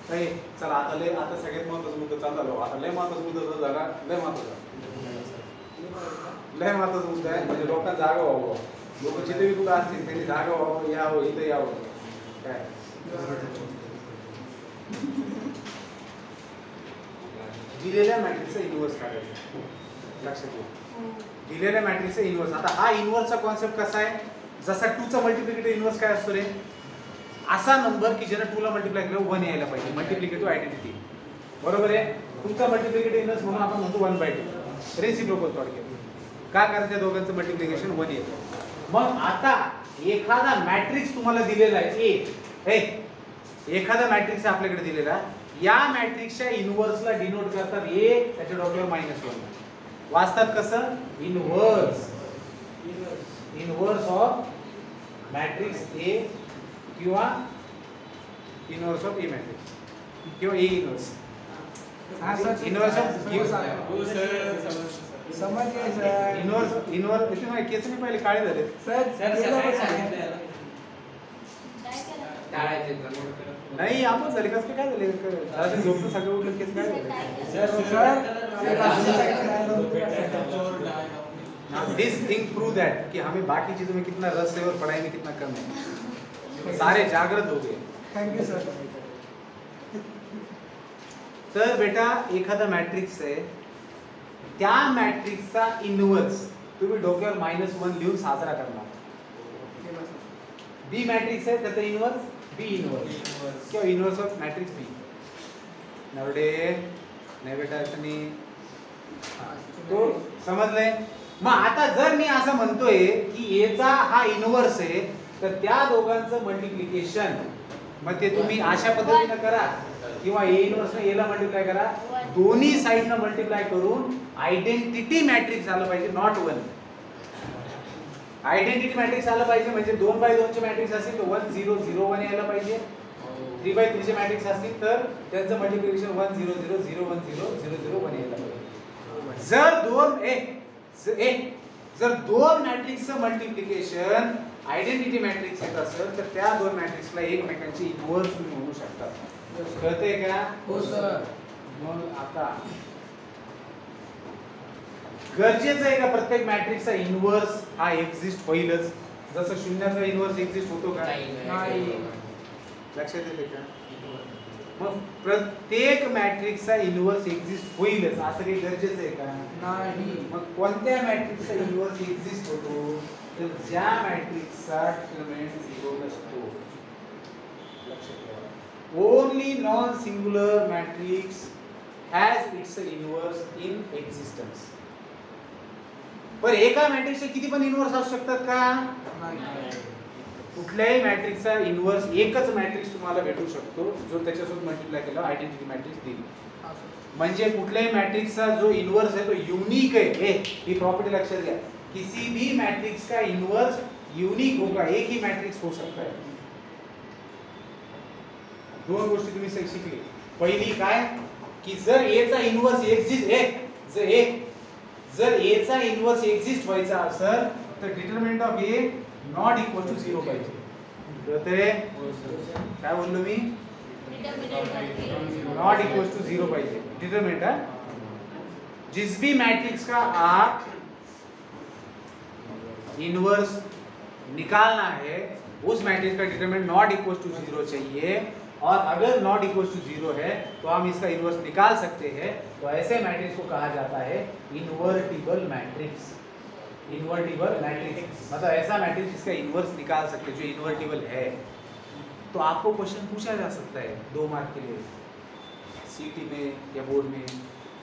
नाही चला आता सगळ्यात महत्त्वाचा मुद्दा चालू आता लय महत्त्वाचा मुद्दा जो झाला लय महत्त्वाचा मुद्दा आहे म्हणजे लोकांना जागा व्हावं. लोक जिथे बी कुठं असतील त्यांनी जागा व्हावं यावं इथं यावं काय दिलेल्या मॅट्रिक्सचा इन्व्हर्स काढायचा लक्षात ठेवा. दिलेल्या मॅट्रिक्सचा इन्व्हर्स. आता हा इन्व्हर्सचा कॉन्सेप्ट कसा आहे जसा 2 चा मल्टिप्लिकेटिव्ह इन्व्हर्स काय असतो रे असा नंबर की ज्याला 2 ला मल्टिप्लाय केलं 1 यायला पाहिजे. मल्टिप्लिकेटिव्ह आयडेंटिटी बरोबर आहे. 2 चा मल्टिप्लिकेटिव्ह इन्व्हर्स म्हणून आपण म्हणतो 1/2 रेसिप्रोकल थोडक्यात. का कारण त्या दोघांचं मल्टिप्लिकेशन 1 येतं. मग आता एखादा मॅट्रिक्स तुम्हाला दिलेला आहे एखादा मॅट्रिक्स आपल्याकडे दिलेला या मॅट्रिक्सच्या इन्व्हर्सला डिनोट करतात त्याच्या डॉक्टर -1 वाचतात कसं इन्व्हर्स ऑफ मॅट्रिक्स ए किंवा इन्व्हर्स ऑफ ए मॅट्रिक्स किंवा ए इन्व्हर्स इन्व्हर्स ऑफ
समजले सर.
इन्व्हर्स केस नाही पहिले काळे झाले
सर
नाही आपण झाले कसं काय झाले झोपलं सगळं उठलं केस काय झाले. दिस थिंग प्रूव दैट कि हमें बाकी चीजों में कितना रस है और पढ़ाई में कितना कम है. सारे जागृत हो गए.
Thank you sir.
तर बेटा एखादा मॅट्रिक्स आहे त्या मॅट्रिक्सचा इन्व्हर्स तुम्ही डोक्यावर -1 लिहून साजरा करणार. बी मॅट्रिक्स आहे त्याचा इन्व्हर्स बी इन्व्हर्स किंवा इन्व्हर्स ऑफ मॅट्रिक्स बी. नवडे नाही बेटा असं नाही तो समजलंय. मग आता जर मी असं म्हणतोय की एचा हा इन्व्हर्स आहे तर त्या दोघांचं मल्टिप्लिकेशन मग ते तुम्ही अशा पद्धतीने करा किंवा ए इन्व्हर्स ने एला मल्टिप्लाय करा. दोन्ही साइडनं मल्टिप्लाय करून आयडेंटिटी मॅट्रिक्स आलं पाहिजे नॉट 1. आयडेंटिटी मॅट्रिक्स आलं पाहिजे म्हणजे 2/2 चे मॅट्रिक्स असतील तर 1 0 0 1 यायला पाहिजे. 3/3 चे मॅट्रिक्स असतील तर त्यांचं मल्टिप्लिकेशन 1 0 0 0 1 0 0 0 1 यायला पाहिजे. जर दोन मॅट्रिक्सचं मल्टिप्लिकेशन आयडेंटिटी मॅट्रिक्स येत असेल तर त्या दोन मॅट्रिक्सला एकमेकांची इन्व्हर्स तुम्ही म्हणू शकता. कळतंय का?
हो सर.
मग आता गरजेचं आहे का प्रत्येक मॅट्रिक्सचा इन्व्हर्स हा एक्झिस्ट होईलच जसं शून्याचा इन्व्हर्स एक्झिस्ट होतो का
नाही.
लक्षात येते का? मग प्रत्येक मॅट्रिक्सचा इन्व्हर्स एक्झिस्ट होईलच असं काही गरजेचं आहे का
नाही.
मग कोणत्या मॅट्रिक्सचा इन्व्हर्स एक्झिस्ट होतो तर ज्या मॅट्रिक्सचा डिटरमिनंट 0 नसतो. लक्षात ठेवा. Only non singular matrix has its inverse in existence. पण एका मॅट्रिक्सचे किती पण इन्व्हर्स असू शकतात का
नाही.
कुठल्याही मॅट्रिक्सचा इन्व्हर्स एकच मॅट्रिक्स तुम्हाला भेटू शकतो जो त्याच्यासोबत मल्टिप्लाय केला आयडेंटिटी मॅट्रिक्स देईल. म्हणजे कुठल्याही मॅट्रिक्सचा जो इन्व्हर्स आहे तो युनिक आहे. ही प्रॉपर्टी लक्षात घ्या. किसी भी मैट्रिक्स का इन्वर्स यूनिक होगा. एक ही मैट्रिक्स हो सकता है. दोन गोष्टी तुम्ही शिकली. पहिली काय की जर ए चा इन्व्हर्स एक्झिस्ट जर ए चा इन्व्हर्स एक्झिस्ट व्हायचा असेल तर determinant of A not equal to 0 पाहिजे. कळतंय काय बोललो मी? नॉट इक्वल टू 0 पाहिजे डिटरमिनंट. जिस भी मैट्रिक्स का आप इन्वर्स निकालना है उस मैट्रिक्स का डिटरमिनेंट नॉट इक्वल टू 0 चाहिए. और अगर नॉट इक्वल टू 0 है तो हम इसका इन्वर्स निकाल सकते हैं. तो ऐसे मैट्रिक्स को कहा जाता है इन्वर्टिबल मैट्रिक्स. इन्वर्टिबल मैट्रिक्स मतलब ऐसा मैट्रिक्स जिसका इन्वर्स निकाल सकते हैं जो इन्वर्टिबल है. तो आपको क्वेश्चन पूछा जा सकता है 2 मार्क के लिए सीटी में या बोर्ड में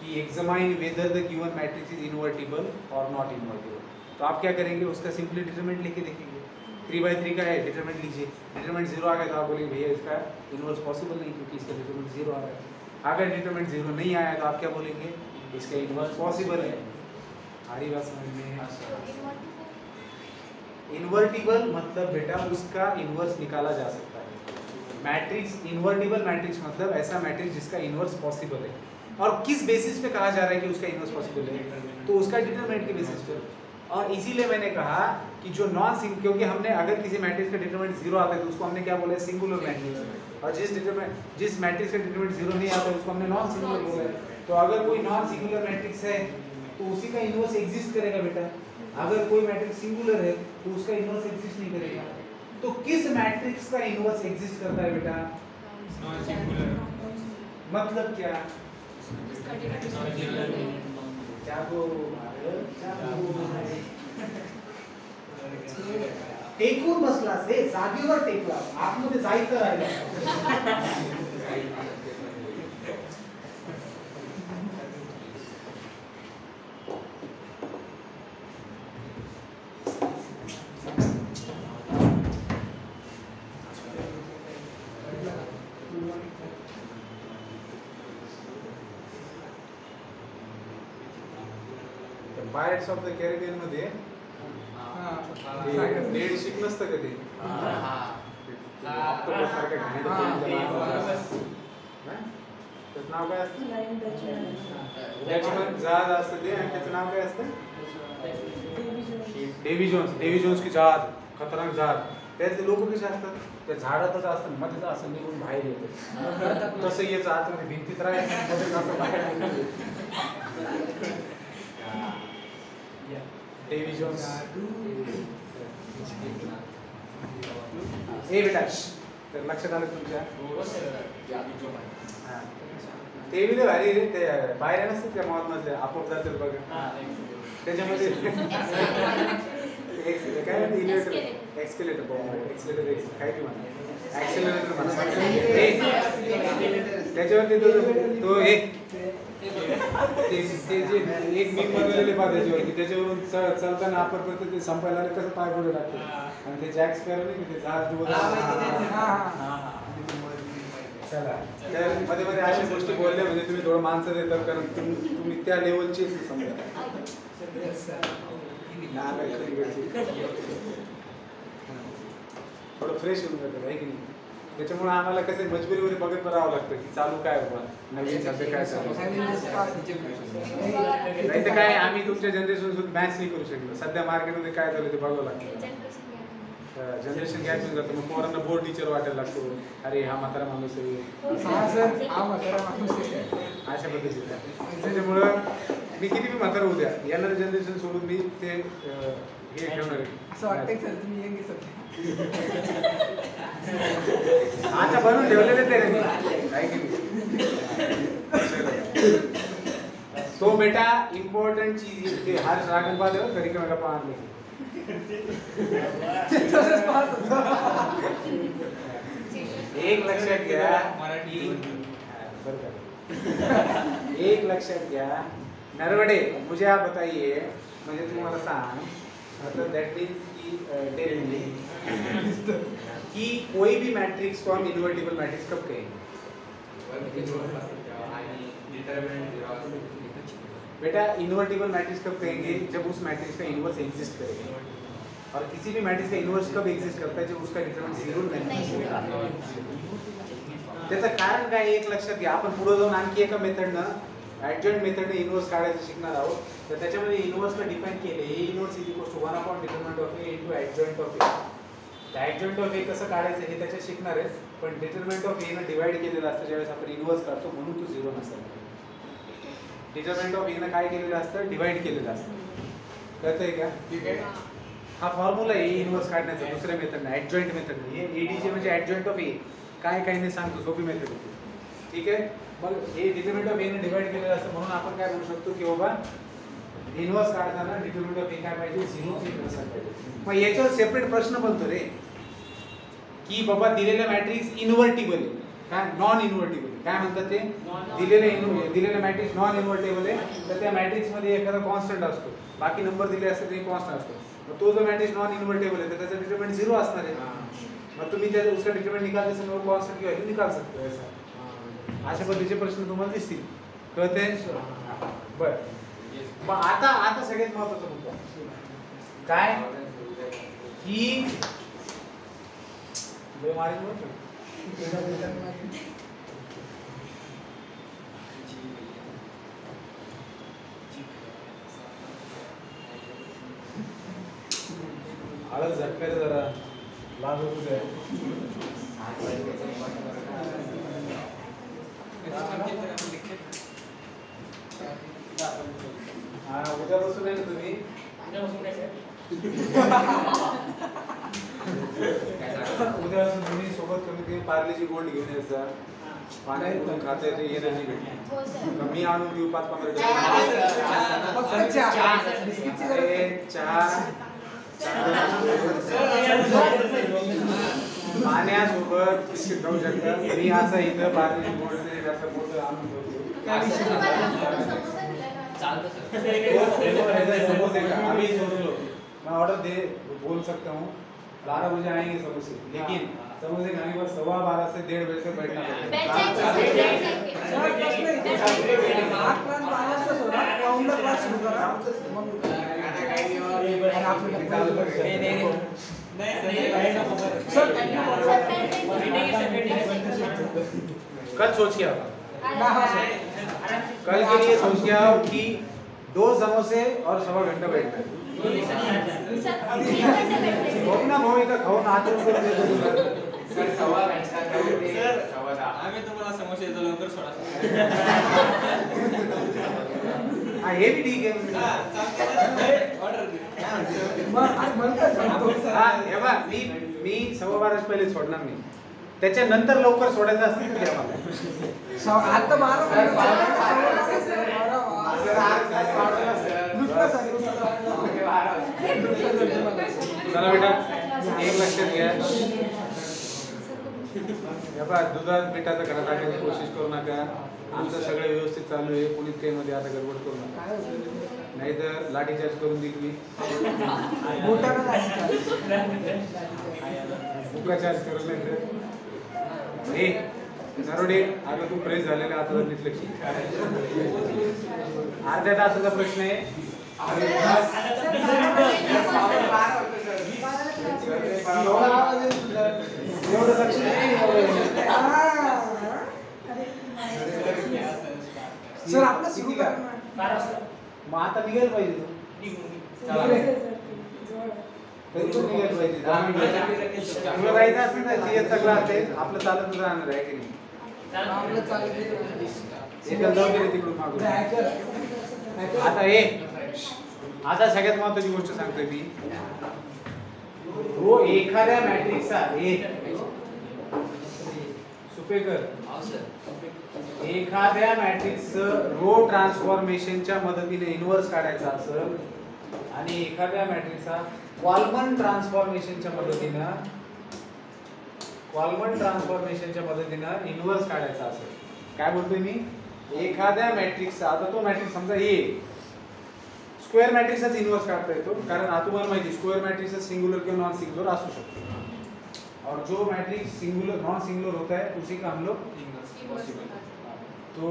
कि examine weather the given matrix is invertible और नॉट इन्वर्टिबल. तो आप क्या करेंगे, उसका सिंपली डिटरमिनेंट लेके देखेंगे। 3/3 का है, डिटरमिनेंट लीजिए, डिटरमिनेंट 0 आ गया तो आप बोलेंगे भैया इसका इनवर्स पॉसिबल नहीं क्योंकि इसका डिटरमिनेंट 0 आ रहा है। अगर डिटरमिनेंट 0 नहीं आया तो आप क्या बोलेंगे, इसका इनवर्स पॉसिबल है। हमारी बात समझ में? इन्वर्टिबल मतलब बेटा उसका इनवर्स निकाला जा सकता है। मैट्रिक्स इन्वर्टिबल मैट्रिक्स मतलब ऐसा मैट्रिक्स जिसका इनवर्स पॉसिबल है। और किस बेसिस पे कहा जा रहा है कि उसका इनवर्स पॉसिबल है, तो उसका डिटरमिनेंट के बेसिस पे। और इसीलिए मैंने कहा कि जो नॉन सिंगुलर, क्योंकि हमने अगर किसी मैट्रिक्स का डिटरमिनेंट 0 आता है तो उसको हमने क्या बोला है, सिंगुलर मैट्रिक्स। और जिस मैट्रिक्स का डिटरमिनेंट 0 नहीं आता है उसको हमने नॉन सिंगुलर बोला है। तो अगर कोई नॉन सिंगुलर मैट्रिक्स है तो उसी का इनवर्स एग्जिस्ट करेगा बेटा। अगर कोई मैट्रिक्स सिंगुलर है तो उसका इनवर्स एग्जिस्ट नहीं करेगा। तो किस मैट्रिक्स का इनवर्स एग्जिस्ट करता है बेटा,
नॉन सिंगुलर।
मतलब क्या, टेकून बसला से जागेवर टेकला, आतमध्ये जायचं राहिलं। पायरेट्स ऑफ द कॅरिबियन मध्ये लेड शिप नसतं का ते, ऑक्टोपस सारखं त्याचं नाव काय असतं, त्याच्यामध्ये जहाज असतं ते, आणि त्याचं नाव काय असतं, डेव्ही जोन्स की जहाज, खतरनाक जहाज। त्यातले लोक कसे असतात, त्या झाडातच असतं, मध्येच असं निघून बाहेर येतं, तसं याचं आतमध्ये भिंतीत राहायचं, मध्येच असं बाहेर डेव्ही जोन्स। हे बेटा तर लक्षात आलं तुमच्या, ते बी भारी रे, ते बाहेर नसतात त्या मॉल मधल्या, आपोआप जातात बघा, त्याच्यामध्ये काय एक्सकेलेटर काय की म्हणा, ऍक्सेलरेटर म्हणा, त्याच्यावरती तो एक एक मीम बनवलेले पहा त्याच्यावरती, त्याच्यावरून चालताना आपण करतो ते संपायला कसं पाय पुढे लागतो, आणि ते जॅक्स करा नाही ते जहाज चला। तर मध्ये मध्ये अशा गोष्टी बोलल्या म्हणजे तुम्ही थोडं माणसं देतात, कारण तुम्ही त्या लेवलचे समजा थोडं फ्रेश होऊन जातं आहे की नाही। त्याच्यामुळे आम्हाला कसं मजबुरीमध्ये बघत राहावं लागतं की चालू काय बाबा, नवीन सध्या काय चालू, नाही तर काय आम्ही तुमच्या जनरेशन सोबत मॅच नाही करू शकलो। सध्या मार्केटमध्ये काय झालं ते बघावं लागतं, जनरेशन गॅप होऊन जातं, मग पोरांना बोर्ड टीचर वाटायला लागतो, अरे हा म्हातारा माणूस आहे, अशा पद्धतीचा। त्याच्यामुळं मी किती मी म्हातारा उद्या येणारं जनरेशन सोडून मी ते हे ठेवणार आहे,
असं वाटतं सर तुम्ही यंग सर
आता बनवून ठेवलेले ते काय की तो बेटा इम्पॉर्टंट चीज ते हर ड्रैगन पाले हो तरीके में का पान ले एक लक्षात घ्या मराठी एक लक्षात घ्या नरवडे, मुझे आप बताइए, मुझे तुम्हारा सांग मतलब दैट मीन्स कि कोई भी मैट्रिक्स को हम इन्वर्टिबल मैट्रिक्स कब कहेंगे बेटा, इन्वर्टिबल मैट्रिक्स कब कहेंगे, जब उस मैट्रिक्स का इन्वर्स एग्जिस्ट करेगा। और किसी भी मैट्रिक्स का इन्वर्स कब एग्जिस्ट करता है, जब उसका डिटरमिनेंट 0 नाही। त्याचं कारण काय एक लक्षात घ्या, आपण पुढे जाऊन आणखी एका मेथडनं ॲडजॉइंट मेथडने इन्वर्स काढायचं शिकणार आहोत। तर त्याच्यामध्ये इन्वर्सला डिफाइन केले, A inverse is equal to 1 upon determinant of A into adjoint of A. Adjoint of A कसं काढायचं हे त्याच्यात शिकणार आहे, पण डिटरमिनेंट ऑफ ए ने डिवाइड केलेलं असतं ज्यावेळेस आपण इन्वर्स काढतो, म्हणून तो 0 नसेल। डिटरमिनेंट ऑफ ए ने काय केलेलं असतं, डिवाइड केलेलं असतं, कळतंय का? ठीक आहे, हा फॉर्म्युला आहे ए इन्वर्स काढण्याचा दुसऱ्या मेथडने, ॲडजॉइंट मेथडने। हे एडीजे म्हणजे ॲडजॉइंट ऑफ ए, काय काय नाही सांगतो, सोपी मेथड होती, ठीक आहे। मग हे डिटरमिनेंट ऑफ ए ने डिवाइड केलेलं असतं, म्हणून आपण काय म्हणू शकतो की बाबा इन्वर्स काढताना डिटरमिनेंट ऑफ ए काय पाहिजे, 0 नसायला पाहिजे। मग याच्यावर सेपरेट प्रश्न बनतो रे की बाबा दिलेला मॅट्रिक्स इन्व्हर्टिबल आहे, काय नॉन इन्व्हर्टेबल काय म्हणतात ते दिलेलं मॅट्रिक्स नॉन इन्व्हर्टेबल आहे तर त्या मॅट्रिक्स मध्ये एखादा कॉन्स्टंट असतो बाकी नंबर दिले असते ते कॉन्स्टंट असतो मग तो जो मॅट्रिक्स नॉन इन्व्हर्टेबल आहे तर त्याचा डिटरमिनंट 0 असणार आहे मग तुम्ही त्या उसका डिटरमिनंट निकालते समय कॉन्स्टंट की व्हॅल्यू निकाल सकते हो ऐसा अशा पद्धतीचे प्रश्न तुम्हाला दिसतील कळते बर मग आता सगळ्यात महत्त्वाचा मुद्दा काय की आळस झटकायला जरा लाभ होत आहे उद्यापासून आहे ना तुम्ही उद्यापासून तुम्ही सोबत कमी कमी पार्लेजी गोल्ड घेऊन यायचा पाण्यात उडून खाता येते एनर्जी भेटते
हो सर
मी आणून देऊ 5-15 चहा पाण्यासोबत बिस्किट खाऊ शकता मी असं इथं पार्लेजी गोल्डचे जास्त मोठं आणून ठेवतो अभी सोच लो मैं ऑर्डर दे बोल सकता हूँ 12 बजे आएंगे समोसे लेकिन समोसे खाने के बाद 12:15 से 1:30 बजे तक बैठना कल सोच के आओ कल के लिए सोच के आओ कि 2 समोसे और 1.25 घंटा बैठना है ना भाऊ का खाऊन आतून करून देतो तुला
सर 1.25 घंटा सर आम्ही तुम्हाला समोसे देतो लवकर सोडा
हा हे भी ठीक आहे हा हे बघ मी 12:15 पहिले सोडणार नाही त्याच्यानंतर लवकर सोडायचं असेल तर आम्हाला
आता
चला बेटा एक लक्षात घ्या दुधात मिठाचं घरात टाकायची कोशिश करू नका आमचं सगळं व्यवस्थित चालू आहे कोणीच काही मध्ये आता गडबड करू नका नाहीतर लाठी चार्ज करून देईल मी बुका चार्ज करून नाही नरोडे आता तू फ्रेश झालेला आता दिसलं की अर्ध्या तासाचा प्रश्न आहे एवढं लक्ष
सर आपलं सुरू
का मग आता निघायला पाहिजे तू निघायला पाहिजे 10 मिनिटं तुला जायचं असेल ना सीएसचा क्लास आहे आपलं चालत राहणार आहे की नाही
आपलं चालू
एकदा जाऊ दे तिकडून मागून आता हे आता सगळ्यात महत्त्वाची गोष्ट सांगतोय मी रो एखाद्या मॅट्रिक्सचा सुपेकर एखाद्या मॅट्रिक्सचं रो ट्रान्सफॉर्मेशनच्या मदतीने इन्व्हर्स काढायचा असेल आणि एखाद्या मॅट्रिक्सचा कॉल्मन ट्रान्सफॉर्मेशनच्या मदतीने इन्व्हर्स काढायचा असेल काय बोलतोय मी एखाद्या मॅट्रिक्सचा आता तो मॅट्रिक्स समजा ए स्क्वेअर मॅट्रिक्सचाच इन्व्हर्स काढता येतो कारण आता तुम्हाला माहिती स्क्वेअर मॅट्रिक्स सिंगुलर किंवा नॉन सिंगुलर असू शकतो और जो मैट्रिक्स सिंगुलर नॉन सिंगुलर होता है उसी का हम लोग तो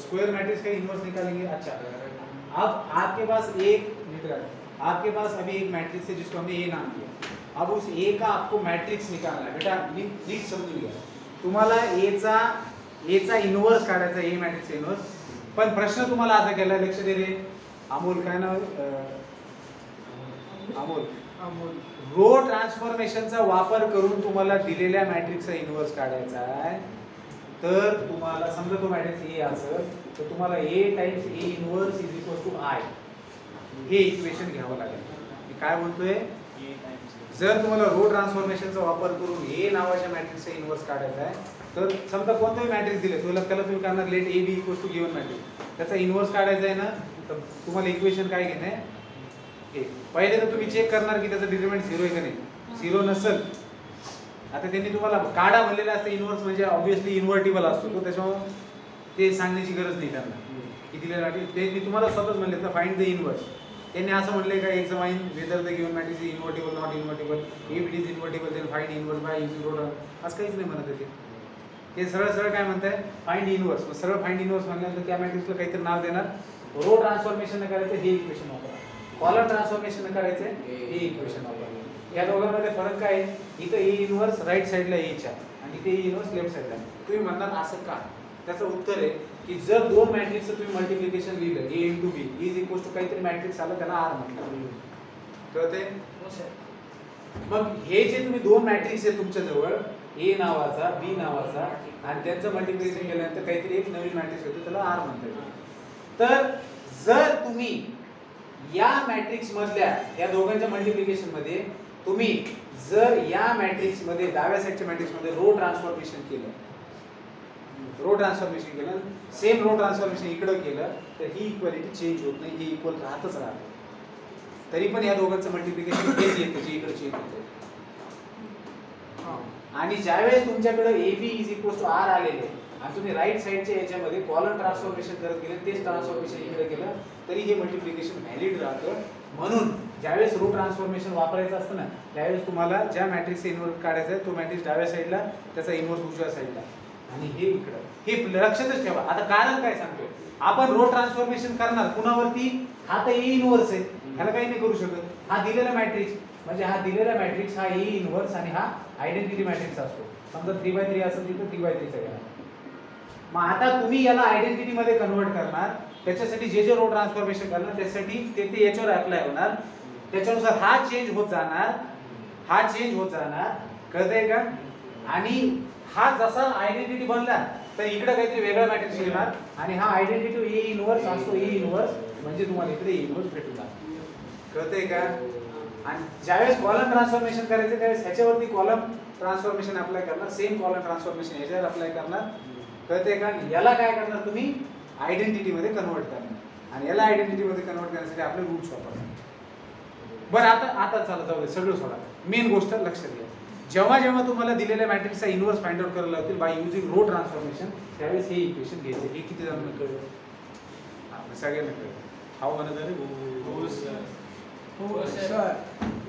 स्क्वायर मैट्रिक्स का इन्वर्स निकालेंगे अच्छा अब आपके पास आपके पास अभी एक मैट्रिक्स है जिसको हमने ए नाम दिया अब उस ए का आपको मैट्रिक्स निकालना है बेटा नीट समझून घ्या तुम्हाला ए चा इन्वर्स काढायचा ए मॅट्रिक्स इन्वर्स पण प्रश्न तुम्हाला आता केला लक्ष दे रे अमोल काय नाव अमोल रो ट्रान्सफॉर्मेशनचा वापर करून तुम्हाला दिलेल्या मॅट्रिक्सचा इन्व्हर्स काढायचा आहे तर तुम्हाला समजा तो मॅट्रिक्स ए असेल तर तुम्हाला a times a inverse is equal to i हे इक्वेशन घ्यावं लागेल मी काय बोलतोय जर तुम्हाला रो ट्रान्सफॉर्मेशनचा वापर करून a नावाच्या मॅट्रिक्सचा इन्व्हर्स काढायचा आहे तर समजा कोणताही मॅट्रिक्स दिले त्याला तुम्ही करणार let a b equal to given matrix त्याचा इन्व्हर्स काढायचा आहे ना तर तुम्हाला इक्वेशन काय घेणे पहिले तर तुम्ही चेक करणार की त्याचं डिटरमिनंट 0 आहे का नाही 0 नसेल आता त्यांनी तुम्हाला काढा म्हणलेलं असतं इन्व्हर्स म्हणजे ऑब्व्हियसली इन्व्हर्टिबल असतो तो, त्याच्यामुळे ते सांगण्याची गरज नाही त्यांना की दिलेला ते मी तुम्हाला स्वतःच म्हणले तर फाइंड द इन्व्हर्स. त्यांनी असं म्हणले का examine whether the given matrix is invertible not invertible, if it is invertible then find inverse by using row. असं काहीच नाही म्हणत आहे ते सरळ सरळ काय म्हणताय फाइंड इन्व्हर्स. मग सरळ फाइंड इन्व्हर्स म्हणल्यानंतर त्या मॅट्रिक्सला काहीतरी नाव देणार, रो ट्रान्सफॉर्मेशन करायचं हे इक्वेशन वापरा, कॉलम ट्रान्सफॉर्मेशन करायचं हे इक्वेशन वापरा. या दोघांमध्ये फरक काय आहे, इथं ए इन्व्हर्स राईट साईडला एच्या आणि इथे ए इन्व्हर्स लेफ्ट साईडला. तुम्ही म्हणणार असं का, त्याचं उत्तर आहे की जर दोन मॅट्रिक्सचं तुम्ही मल्टिप्लिकेशन लिहिलं A into B is equal to काहीतरी मॅट्रिक्स आलं त्याला आर म्हटलं कळते. मग हे जे तुम्ही दोन मॅट्रिक्स आहे तुमच्या जवळ ए नावाचा बी नावाचा आणि त्यांचं मल्टिप्लिकेशन केल्यानंतर काहीतरी एक नवीन मॅट्रिक्स होतो त्याला आर म्हणतात. तर जर तुम्ही या मॅट्रिक्स मधल्या या दोघांच्या मल्टिप्लिकेशन मध्ये तुम्ही जर या मॅट्रिक्स मध्ये डाव्या साईडच्या मॅट्रिक्स मध्ये रो ट्रान्सफॉर्मेशन केलं, सेम रो ट्रान्सफॉर्मेशन इकडे केलं तर ही इक्वालिटी चेंज होत नाही, ही इक्वल राहतच राहते. तरी पण या दोघांचं मल्टिप्लिकेशन हेच येतं जे इकडे चेंज होतं. आणि ज्यावेळेस तुमच्याकडे A B is equal to R आलेले आणि तुम्ही राईट साईडच्या याच्यामध्ये कॉलम ट्रान्सफॉर्मेशन करत गेले तेच ट्रान्सफॉर्मेशन इकडे केलं तरी हे मल्टिप्लिकेशन व्हॅलिड राहतं. म्हणून ज्यावेळेस रो ट्रान्सफॉर्मेशन वापरायचं असतं ना त्यावेळेस तुम्हाला ज्या मॅट्रिक्सचा इन्व्हर्स काढायचा आहे तो मॅट्रिक्स डाव्या साईडला त्याचा इन्व्हर्स उजव्या साईडला आणि हे इकडं. हे लक्षातच ठेवा. आता कारण काय सांगतोय आपण रो ट्रान्सफॉर्मेशन करणार कुणावरती, हा तर ए इन्व्हर्स आहे ह्याला काही नाही करू शकत. हा दिलेला मॅट्रिक्स म्हणजे हा दिलेला मॅट्रिक्स हा ए इन्व्हर्स आणि हा आयडेंटिटी मॅट्रिक्स असतो. समजा 3/3 असेल तिथं 3/3 चा घ्या. मग आता तुम्ही याला आयडेंटिटी मध्ये कन्वर्ट करणार, त्याच्यासाठी जे जे रो ट्रान्सफॉर्मेशन करणार त्यासाठी ते याच्यावर अप्लाय होणार, त्याच्यानुसार हा चेंज होत जाणार कळतंय का. आणि हा जसा आयडेंटिटी बनला तर इकडे काहीतरी वेगळा मॅट्रिक्स येणार आणि हा आयडेंटिटी ए इन्व्हर्स असतो, ए इन्व्हर्स म्हणजे तुम्हाला इकडे ए इन्व्हर्स भेटून जाणार कळतंय का. आणि ज्यावेळेस कॉलम ट्रान्सफॉर्मेशन करायचं त्यावेळेस ह्याच्यावरती कॉलम ट्रान्सफॉर्मेशन अप्लाय करणार, सेम कॉलम ट्रान्सफॉर्मेशन ह्याच्यावर अप्लाय करणार कळतंय का. याला काय करणार तुम्ही आयडेंटिटी मध्ये कन्वर्ट करणार आणि याला आयडेंटिटी मध्ये कन्वर्ट करण्यासाठी आपले रूट्स वापरणार. बरं आता चला जाऊ दे सगळं सोडा. मेन गोष्ट लक्षात घ्या, जेव्हा जेव्हा तुम्हाला दिलेल्या मॅट्रिक्सचा इन्व्हर्स फाइंड आउट करायला लागतील बाय युजिंग रो ट्रान्सफॉर्मेशन त्यावेळेस हे इक्वेशन घ्यायचं. हे किती जणांना कळलं? सगळ्यांना कळलं. हाऊ म्हणत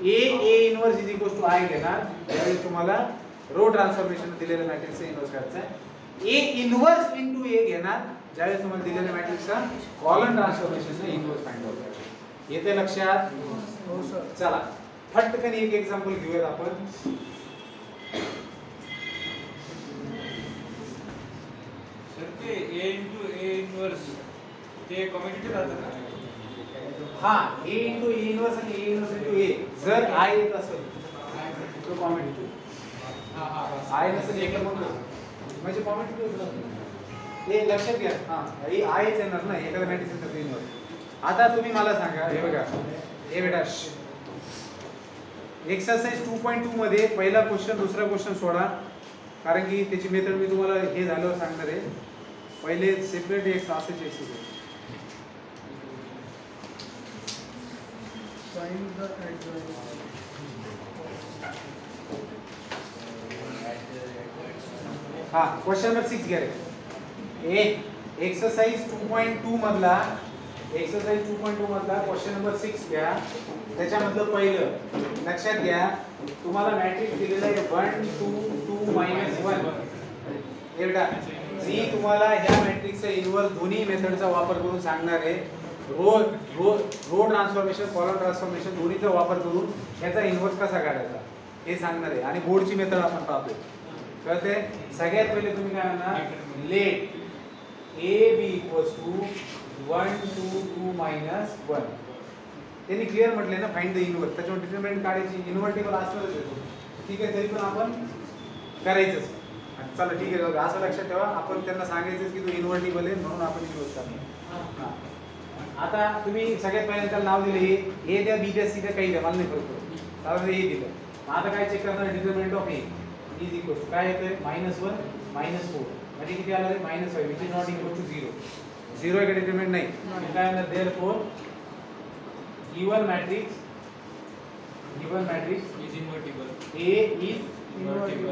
A inverse is equal to I घेणार त्यावेळेस तुम्हाला रो ट्रान्सफॉर्मेशन दिलेल्या मॅट्रिक्सचा इन्व्हर्स करायचा आहे. ए इन्व्हर्स इनटू ए घेणार ज्यावेळेस तुम्हाला दिलेल्या मॅट्रिक्सचा कॉलम ट्रान्सफॉर्मेशनचा इन्व्हर्स फाइंड आउट करायचा. येते लक्षात?
हो सर.
चला फटकन एक एक्झाम्पल घेऊयात आपण.
सर ते ए इंटू ए इन्व्हर्स ते कॉम्युटेटिव्ह राहतं का?
हा ए इंटू ए इन्व्हर्स आणि ए इन्व्हर्स इंटू ए जर आय येत असेल तो कॉम्युटेटिव्ह, आय नसेल एक म्हणजे कॉम्युटेटिव्ह. हे लक्षात घ्या. हा हे आयच येणार ना एखाद्या मॅट्रिक्सचा इन्व्हर्स. आता तुम्ही मला सांगा, हे बघा हे बेटा एक्सरसाइज 2.2 मध्ये पहिला क्वेश्चन दुसरा क्वेश्चन सोडा कारण की त्याची मेथड मी तुम्हाला हे झाल्यावर सांगणार आहे. पहिले सेपरेट एक असेच एक्सरसाइज. हा क्वेश्चन नंबर 6 घ्या रे. एक्सरसाइज 2.2 मधला क्वेश्चन नंबर 6 घ्या. त्याच्यामधलं पहिलं लक्षात घ्या तुम्हाला मॅट्रिक्स दिलेला आहे 1 2 2 -1. एवढा जी तुम्हाला ह्या मॅट्रिक्सचा इन्व्हर्स दोन्ही मेथडचा वापर करून सांगणार आहे. रो ट्रान्सफॉर्मेशन कॉलम ट्रान्सफॉर्मेशन दोन्हीचा वापर करून याचा इन्व्हर्स कसा काढायचा हे सांगणार आहे. आणि बोर्डची मेथड आपण पाहतोय कळते. सगळ्यात पहिले तुम्ही काय म्हणणार let A B equals to 1 2 2 -1. त्यांनी क्लिअर म्हटले ना फाइंड द इन्व्हर्स, त्याच्यावर डिटरमिनंट काढायची इन्व्हर्टेबल असणारच येतो. ठीक आहे तरी पण आपण करायचंच. चला ठीक आहे असं लक्षात ठेवा आपण त्यांना सांगायचं की तो इन्व्हर्टेबल आहे म्हणून आपण इन्व्हर्स करणार. आता तुम्ही सगळ्यात पहिल्यांदा त्याला नाव दिले ए द्या बी द्या सी द्या काही द्या मला नाही फरक पडतो. साधारण ए दिलं. आता काय चेक करणार determinant of A is equal to काय येतंय -1 -4 म्हणजे किती आलं रे -5 which is not equal to 0. 0 एक डिटरमिनंट नाही. काय म्हणणार therefore given matrix
is invertible.
A is invertible.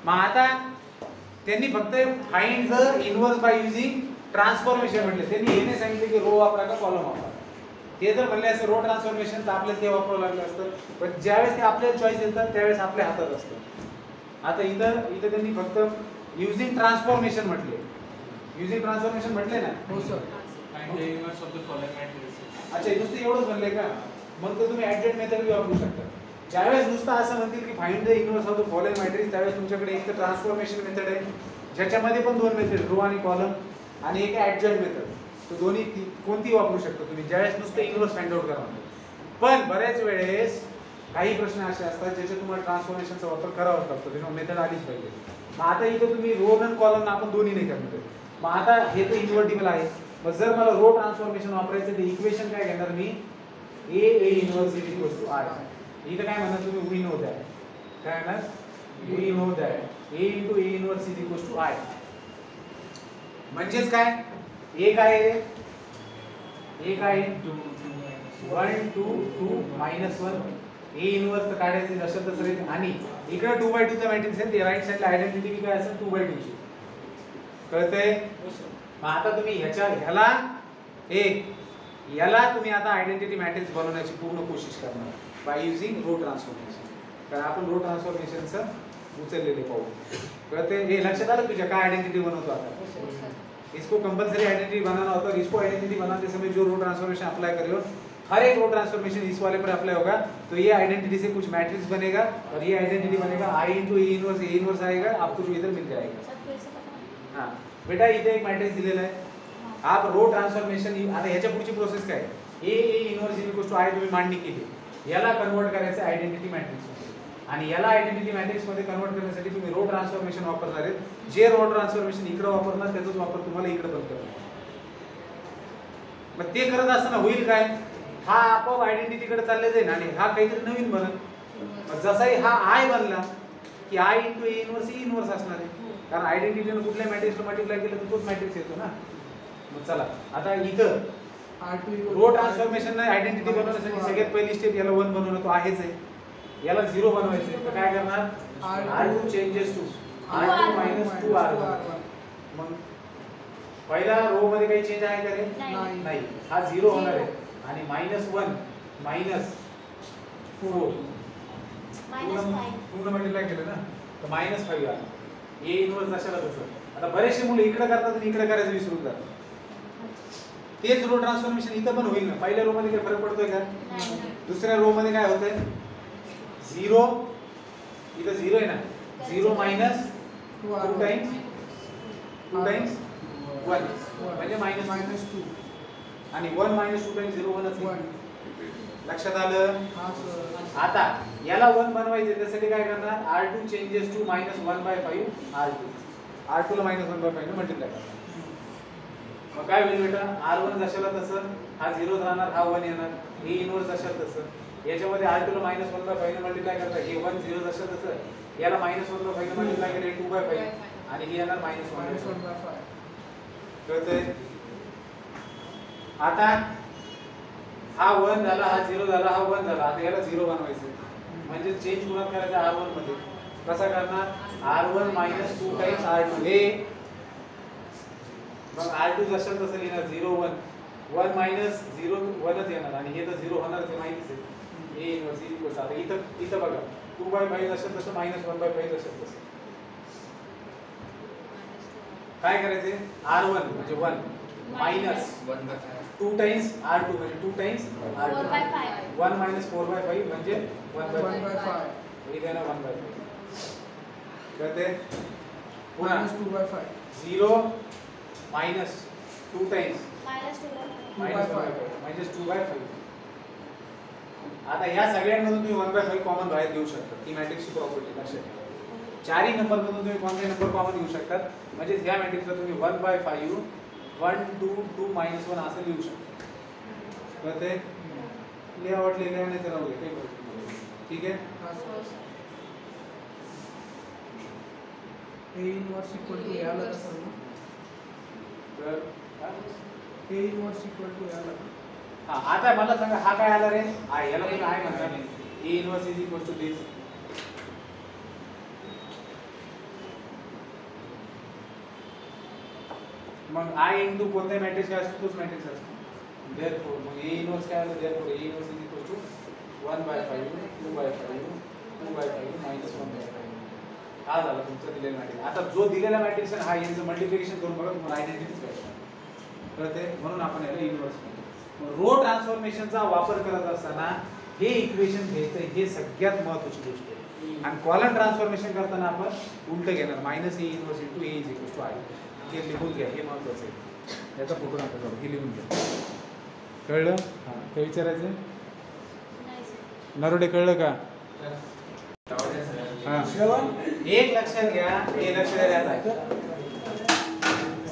मग आता त्यांनी फक्त find the inverse by using transformation म्हटले. त्यांनी हे नाही सांगितले की रो वापरा का कॉलम वापरा. ते जर म्हणले असं रो ट्रान्सफॉर्मेशन तर आपल्याला ते वापरावं लागलं असतं. पण ज्यावेळेस ते आपल्याला चॉईस येतात त्यावेळेस आपल्या हातात असतं. आता इथं त्यांनी फक्त युजिंग ट्रान्सफॉर्मेशन म्हटले. युजिंग ट्रान्सफॉर्मेशन म्हटले ना.
हो sir.
Find the inverse of the following matrix.
अच्छा नुसतं एवढंच म्हणले का. मग तर तुम्ही ऍडजस्ट मेथड बी वापरू शकता. ज्यावेळेस नुसतं असं म्हणतील की find the inverse of the following matrix त्यावेळेस तुमच्याकडे एक तर ट्रान्सफॉर्मेशन मेथड आहे ज्याच्यामध्ये पण दोन मेथड रो आणि कॉलम आणि एक ऍडजस्ट मेथड. तो दोन्ही कोणती वापरू शकता तुम्ही ज्यावेळेस नुसतं इन्व्हर्स फाइंड आउट करा. पण बऱ्याच वेळेस काही प्रश्न असे असतात ज्याचे तुम्हाला ट्रान्सफॉर्मेशनचा वापर करावाच लागतो. तेव्हा मेथड आलीच पाहिजे. मग आता इथं तुम्ही रो आणि कॉलम आपण दोन्ही नाही करणार. मग आता हे तर इन्व्हर्टिबल आहे. मग जर मला रो ट्रान्सफॉर्मेशन वापरायचं तर इक्वेशन काय घेणार मी A inverse is equal to I. इथं काय म्हणणार तुम्ही वी नो दॅट. काय म्हणणार we know that A into A inverse is equal to I. म्हणजेच काय एक आहे 1 2 2 -1 ए इन्व्हर्स तर काढायचं असेल तर सर आणि इकडे 2/2 चा मॅट्रिक्स आहे. ते राईट साइडला आयडेंटिटी काय असेल 2/2 ची. कळतंय. मग आता तुम्ही याला तुम्ही आता आयडेंटिटी मॅट्रिक्स बनवण्याची पूर्ण कोशिश करणार बाय युजिंग रो ट्रान्सफॉर्मेशन. कारण आपण रो ट्रान्सफॉर्मेशनचं उचललेले पाहू. कळतंय. हे लक्षात आलं तुझ्या काय आयडेंटिटी बनवतो आता. इसको कंपलसरी आइडेंटिटी बनाना होता है. इसको आइडेंटिटी बनाते समय जो रो ट्रांसफॉर्मेशन अप्लाई करियो हर एक रो ट्रांसफॉर्मेशन इस वाले पर अप्लाई होगा तो ये आइडेंटिटी से कुछ मैट्रिक्स बनेगा और ये आइडेंटिटी बनेगा आई इंटू ए इनवर्स आएगा. आपको जो इधर मिल जाएगा. हाँ बेटा इथे एक मॅट्रिक्स दिलेला आहे. आप रो ट्रान्सफॉर्मेशन आता ह्याच्या पुढची प्रोसेस काय A inverse equal to I तुम्ही मांडणी केली. याला कन्वर्ट करायचं आयडेंटिटी मॅट्रिक्स आणि याला आयडेंटिटी मॅट्रिक्स मध्ये कन्वर्ट करण्यासाठी तुम्ही रो ट्रान्सफॉर्मेशन वापरणार आहे. जे रो ट्रान्सफॉर्मेशन इकडे वापरणार त्याचाच वापर तुम्हाला इकडे पण करणार. मग ते करत असताना होईल काय हा आपोआप आयडेंटिटी कडे चालले जाईल आणि हा काहीतरी नवीन बनल. जसाही हा आय बनला की आय इंटू ए इनवर्स असणार आहे. कारण आयडेंटिटीने कुठल्या मॅट्रिक्सला मल्टिप्लाय केलं तर तोच मॅट्रिक्स येतो ना. मग चला आता इथं रो ट्रान्सफॉर्मेशन आयडेंटिटी बनवण्यासाठी सगळ्यात पहिली स्टेप याला 1 बनवणं तो आहेच आहे. याला 0 बनवायचं तर काय करणार r2 changes to r2 2 r1. मग पहिला रो मध्ये काही चेंज आहे का रे. नाही. हा 0 होणार आहे आणि -1 -4 पूर्ण मल्टिप्लाय केलं ना तर -5 आला. ए इन्व्हर्स अशाला तसं. आता बरेचसे मुलं इकडे करतात आणि इकडे करायचं विसरून जातात. तेच रो ट्रान्सफॉर्मेशन इथं पण होईल ना. पहिल्या रो मध्ये काय फरक पडतोय का. दुसऱ्या रो मध्ये काय होतंय 0 इथं 0 आहे ना 0 मायनस 2 टाइम्स 1 म्हणजे -2 आणि 1 -2 टाइम्स 0 1 लक्षात आलं. आता याला 1 बनवायचे त्यासाठी काय करणार r2 चेंजेस टू -1/5 r2 ला -1/5 ने मल्टिप्लाय करणार. मग काय होईल बेटा r1 जशाला तसं हा 0 राहणार हा 1 येणार. हे इन्व्हर्स जशाला तसं याच्यामध्ये r2 ला -1/5 ने मल्टिप्लाय करता हे 1 0 जशाला तसं याला -1/5 ने मल्टिप्लाय केले 2/5 आणि हे येणार -1/5. कळतंय. आता हा 1 झाला हा 0 झाला हा 1 झाला. आता याला 0 बनवायचं म्हणजे चेंज कुणात करायचा r1 मध्ये. कसा करणार r1 -2 टाइम्स r2 हे मग r2 जशाल तसं लिहिणार 0 1 1 मायनस 0 1च येणार आणि हे तर 0 होणार ते माहितीच आहे. ए इन्व्हर्स इक्वल आता इथं बघा 2/5 असेल तसं -1/5 असेल तसं काय करायचे r1 म्हणजे 1 मायनस 2 टाइम्स r2 म्हणजे 2 टाइम्स r2 1 - 4/5 म्हणजे 1/5 हे देणार 1/5 कळते. पुन्हा 0 मायनस 2 टाइम्स -2/5. आता या सगळ्यांमधून तुम्ही 1/5 कॉमन बाहेर घेऊ शकता. ती मॅट्रिक्सची प्रॉपर्टी लक्षात ठेवा. चारही नंबर मधून तुम्ही कोणते नंबर कॉमन घेऊ शकतात. म्हणजे ह्या मॅट्रिक्सला तुम्ही 1/5 1 2 2 -1 असं लिहू शकता. कळते. लिहावट लिहिल्या नाही तर राहू दे काही प्रॉब्लेम नाही. ठीक आहे.
ए इन्व्हर्स इक्वल टू याला कसं
तर
ए इन्व्हर्स इक्वल टू याला
हा आता मला सांगा हा काय आला रे आय याला तुम्ही आय म्हणता A inverse is equal to this मग आय इंटू कोणत्या मॅट्रिक्स काय असतो तोच मॅट्रिक्स असतो देअरफॉर मग ए इनवर्स काय आलं therefore A inverse is equal to 1/5 2/5 2/5 -1/5 हा झाला तुमचा दिलेला मॅट्रिक्स आता जो दिलेला मॅट्रिक्स आहे हा यांचं मल्टिप्लिकेशन करून बघा तुम्हाला आयडेंटिटीच कळते कळते म्हणून आपण याला इनवर्स म्हणतो रो ट्रान्सफॉर्मेशनचा वापर करत असताना हे इक्वेशन घ्यायचं हे सगळ्यात महत्त्वाची गोष्ट आहे आणि कॉलम ट्रान्सफॉर्मेशन करताना आपण उलट घेणार minus A inverse into A is equal to I हे लिहून घ्या हे महत्त्वाचं आहे याचा फोटो नका काढू हे लिहून घ्या कळलं हां काय विचारायचं
नाही सर.
नरोडे कळलं का हां एक लक्षात घ्या हे लक्ष द्यायचं आहे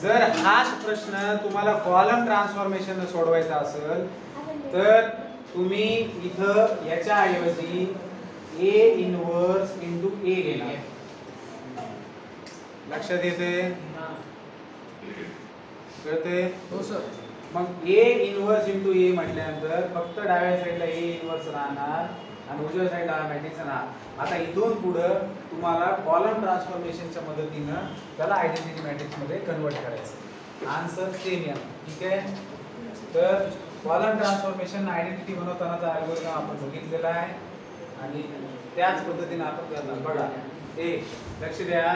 जर हाच प्रश्न तुम्हाला कॉलम ट्रान्सफॉर्मेशन सोडवायचा असेल तर तुम्ही इथं याच्या ऐवजी ए इनवर्स इंटू ए घेणार लक्षात येते कळते
हो सर.
मग ए इनवर्स इंटू ए म्हटल्यानंतर फक्त डाव्या साईडला ए इनवर्स राहणार आणि उजव्या साईडला मॅट्रिक्स राहणार आता इथून पुढं तुम्हाला कॉलम ट्रान्सफॉर्मेशनच्या मदतीनं त्याला आयडेंटिटी मॅट्रिक्स मध्ये कन्वर्ट करायचं आन्सर सेम या ठीक आहे तर कॉलम ट्रान्सफॉर्मेशन आयडेंटिटी बनवतानाचा अल्गोरिदम आपण बघितलेला आहे आणि त्याच पद्धतीने आपण करणार बघा ए लक्ष द्या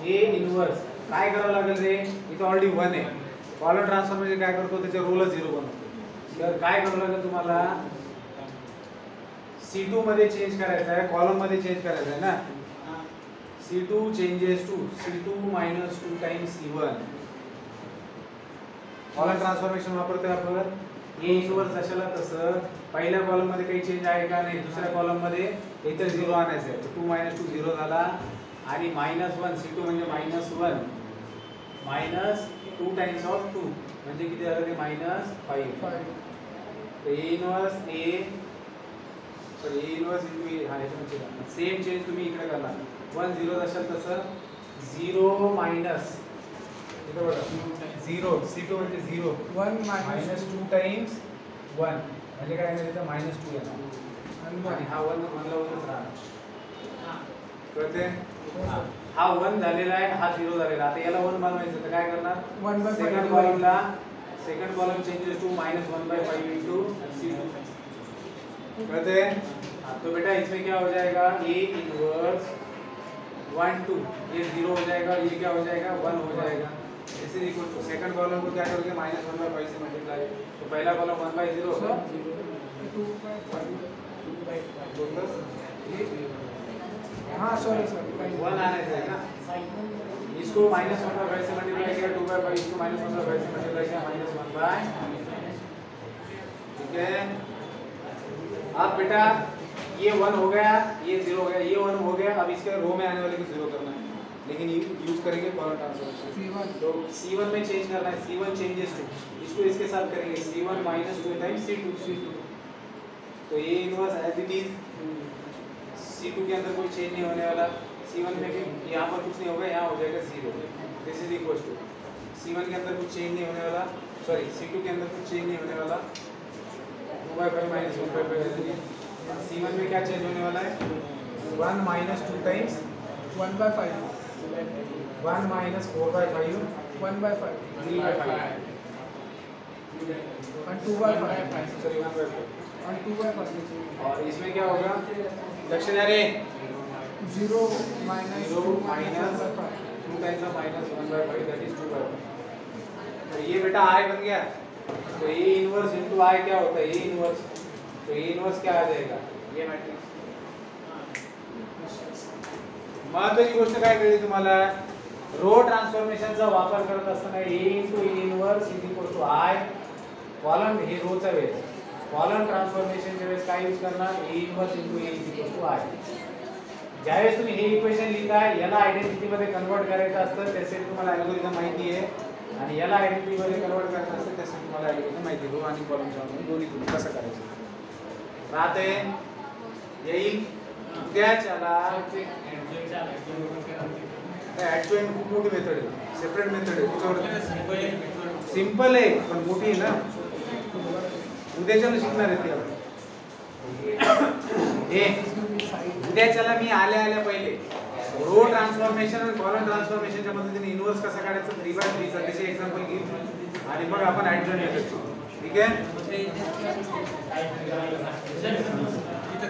ए इनवर्स काय करावं लागेल रे इथं ऑलरेडी 1 आहे कॉलम ट्रान्सफॉर्मेशन काय करतो त्याच्या रोलच 0 बनवतो तर काय करावं लागेल तुम्हाला C2 मध्ये चेंज करायचं आहे कॉलम मध्ये चेंज करायचं आहे ना C2 changes to C2 minus 2 times C1 column transformation वापरतोय आपण ए इनवर्स अशाला तसं पहिल्या कॉलम मध्ये काही चेंज आहे का नाही दुसऱ्या कॉलम मध्ये इथं 0 आणायचं आहे 2 minus 2 0 झाला आणि -1 C2 म्हणजे -1 -2 times of 2 म्हणजे किती झालं ते -5 तर ए इनवर्स ए तर ए इनवर्स इंटू ए हा याच्यामध्ये सेम चेंज तुम्ही इकडे करणार 1 0 असेल तसं 0 मायनस इथं बघा 0 C2 म्हणजे 0
1 minus
-2 times 1 म्हणजे काय येणार इथं -2 येणार आणि हा 1 मधला 1च राहणार कळते हा 1 झालेला आहे हा 0 झालेला आता याला 1 बनवायचं तर काय करणार
1/5
सेकंड कॉलमला second column changes to -1/5 into C2 कहते तो बेटा इसमें क्या हो जाएगा ए इनवर्स 1 2 ये 0 हो जाएगा और ये क्या हो जाएगा 1 हो जाएगा इस is equal to second column को क्या करोगे -1/5 से मल्टीप्लाई तो पहला कॉलम 1/0 होगा
2/5 हाँ सॉरी सर
1 आने से है ना इसको -1/5 से मल्टीप्लाई किया 2/5 इसको -1/5 से मल्टीप्लाई किया -1/, ठीक है अब बेटा ये 1 हो गया ये 0 हो गया ये 1 हो गया अब इसके रो में आने वाले को 0 करना है लेकिन यूज करेंगे कॉलम ट्रांसफॉर्मेशन तो C1 में चेंज करना है C1 चेंजेस टू इसको इसके साथ करेंगे C1 -2 टाइम्स C2 तो ये inverse as it is C2 के अंदर कोई चेंज नहीं होने वाला C1 में भी यहाँ पर कुछ नहीं होगा यहाँ हो जाएगा 0 दिस इज इक्वल टू C1 के अंदर कुछ चेंज नहीं होने वाला सॉरी C2 के अंदर कुछ चेंज नहीं होने वाला 2/5 -1/5 C1 में क्या चेंज होने वाला है 1 -2 टाइम्स
1/5
1 -4/5
1/5
3/5
and 2/5
सॉरी 1/5
and 2/5
और इसमें क्या होगा लक्ष्य रे
0 minus
0
2
minus
1/5
2 times of -1/5 that is 2/5 तो ये बेटा i बन गया तो a इनवर्स इनटू i क्या होता है a इनवर्स तो a इनवर्स क्या आ जाएगा ये मैट्रिक्स महत्त्वाची गोष्ट काय कळली तुम्हाला रो ट्रान्सफॉर्मेशनचा वापर करत असताना a * a inverse i column हे रोचा वेळेस कॉलम ट्रान्सफॉर्मेशनच्या वेळेस काय यूज करणार a इनवर्स * a i ज्यावेळेस तुम्ही हे इक्वेशन लिहिताय याला आयडेंटिटी मध्ये कन्वर्ट करायचं असतं त्यासाठी तुम्हाला अल्गोरिदम माहिती आहे आणि याला आयडेंटिटी मध्ये कन्वर्ट करायचं असतं त्यासाठी तुम्हाला अल्गोरिदम माहिती आहे रो आणि कॉलमच्या मध्ये दोन्ही तुम्ही कसं करायचं राहते येईल त्याच्याला ऍडजॉइंट खूप मोठी मेथड आहे सेपरेट मेथड आहे त्याच्यावर सिंपल आहे पण मोठी आहे ना उद्याच्याला शिकणार आहे ते आपण. उद्याच्याला मी आल्या पहिले रो ट्रान्सफॉर्मेशन आणि कॉलम ट्रान्सफॉर्मेशनच्या मदतीने इन्व्हर्स कसा काढायचा 3/3 चा त्याचे एक्झाम्पल घेऊ आणि मग आपण ऍडजॉइन करतो. ठीक आहे.
साडेसात.
इथं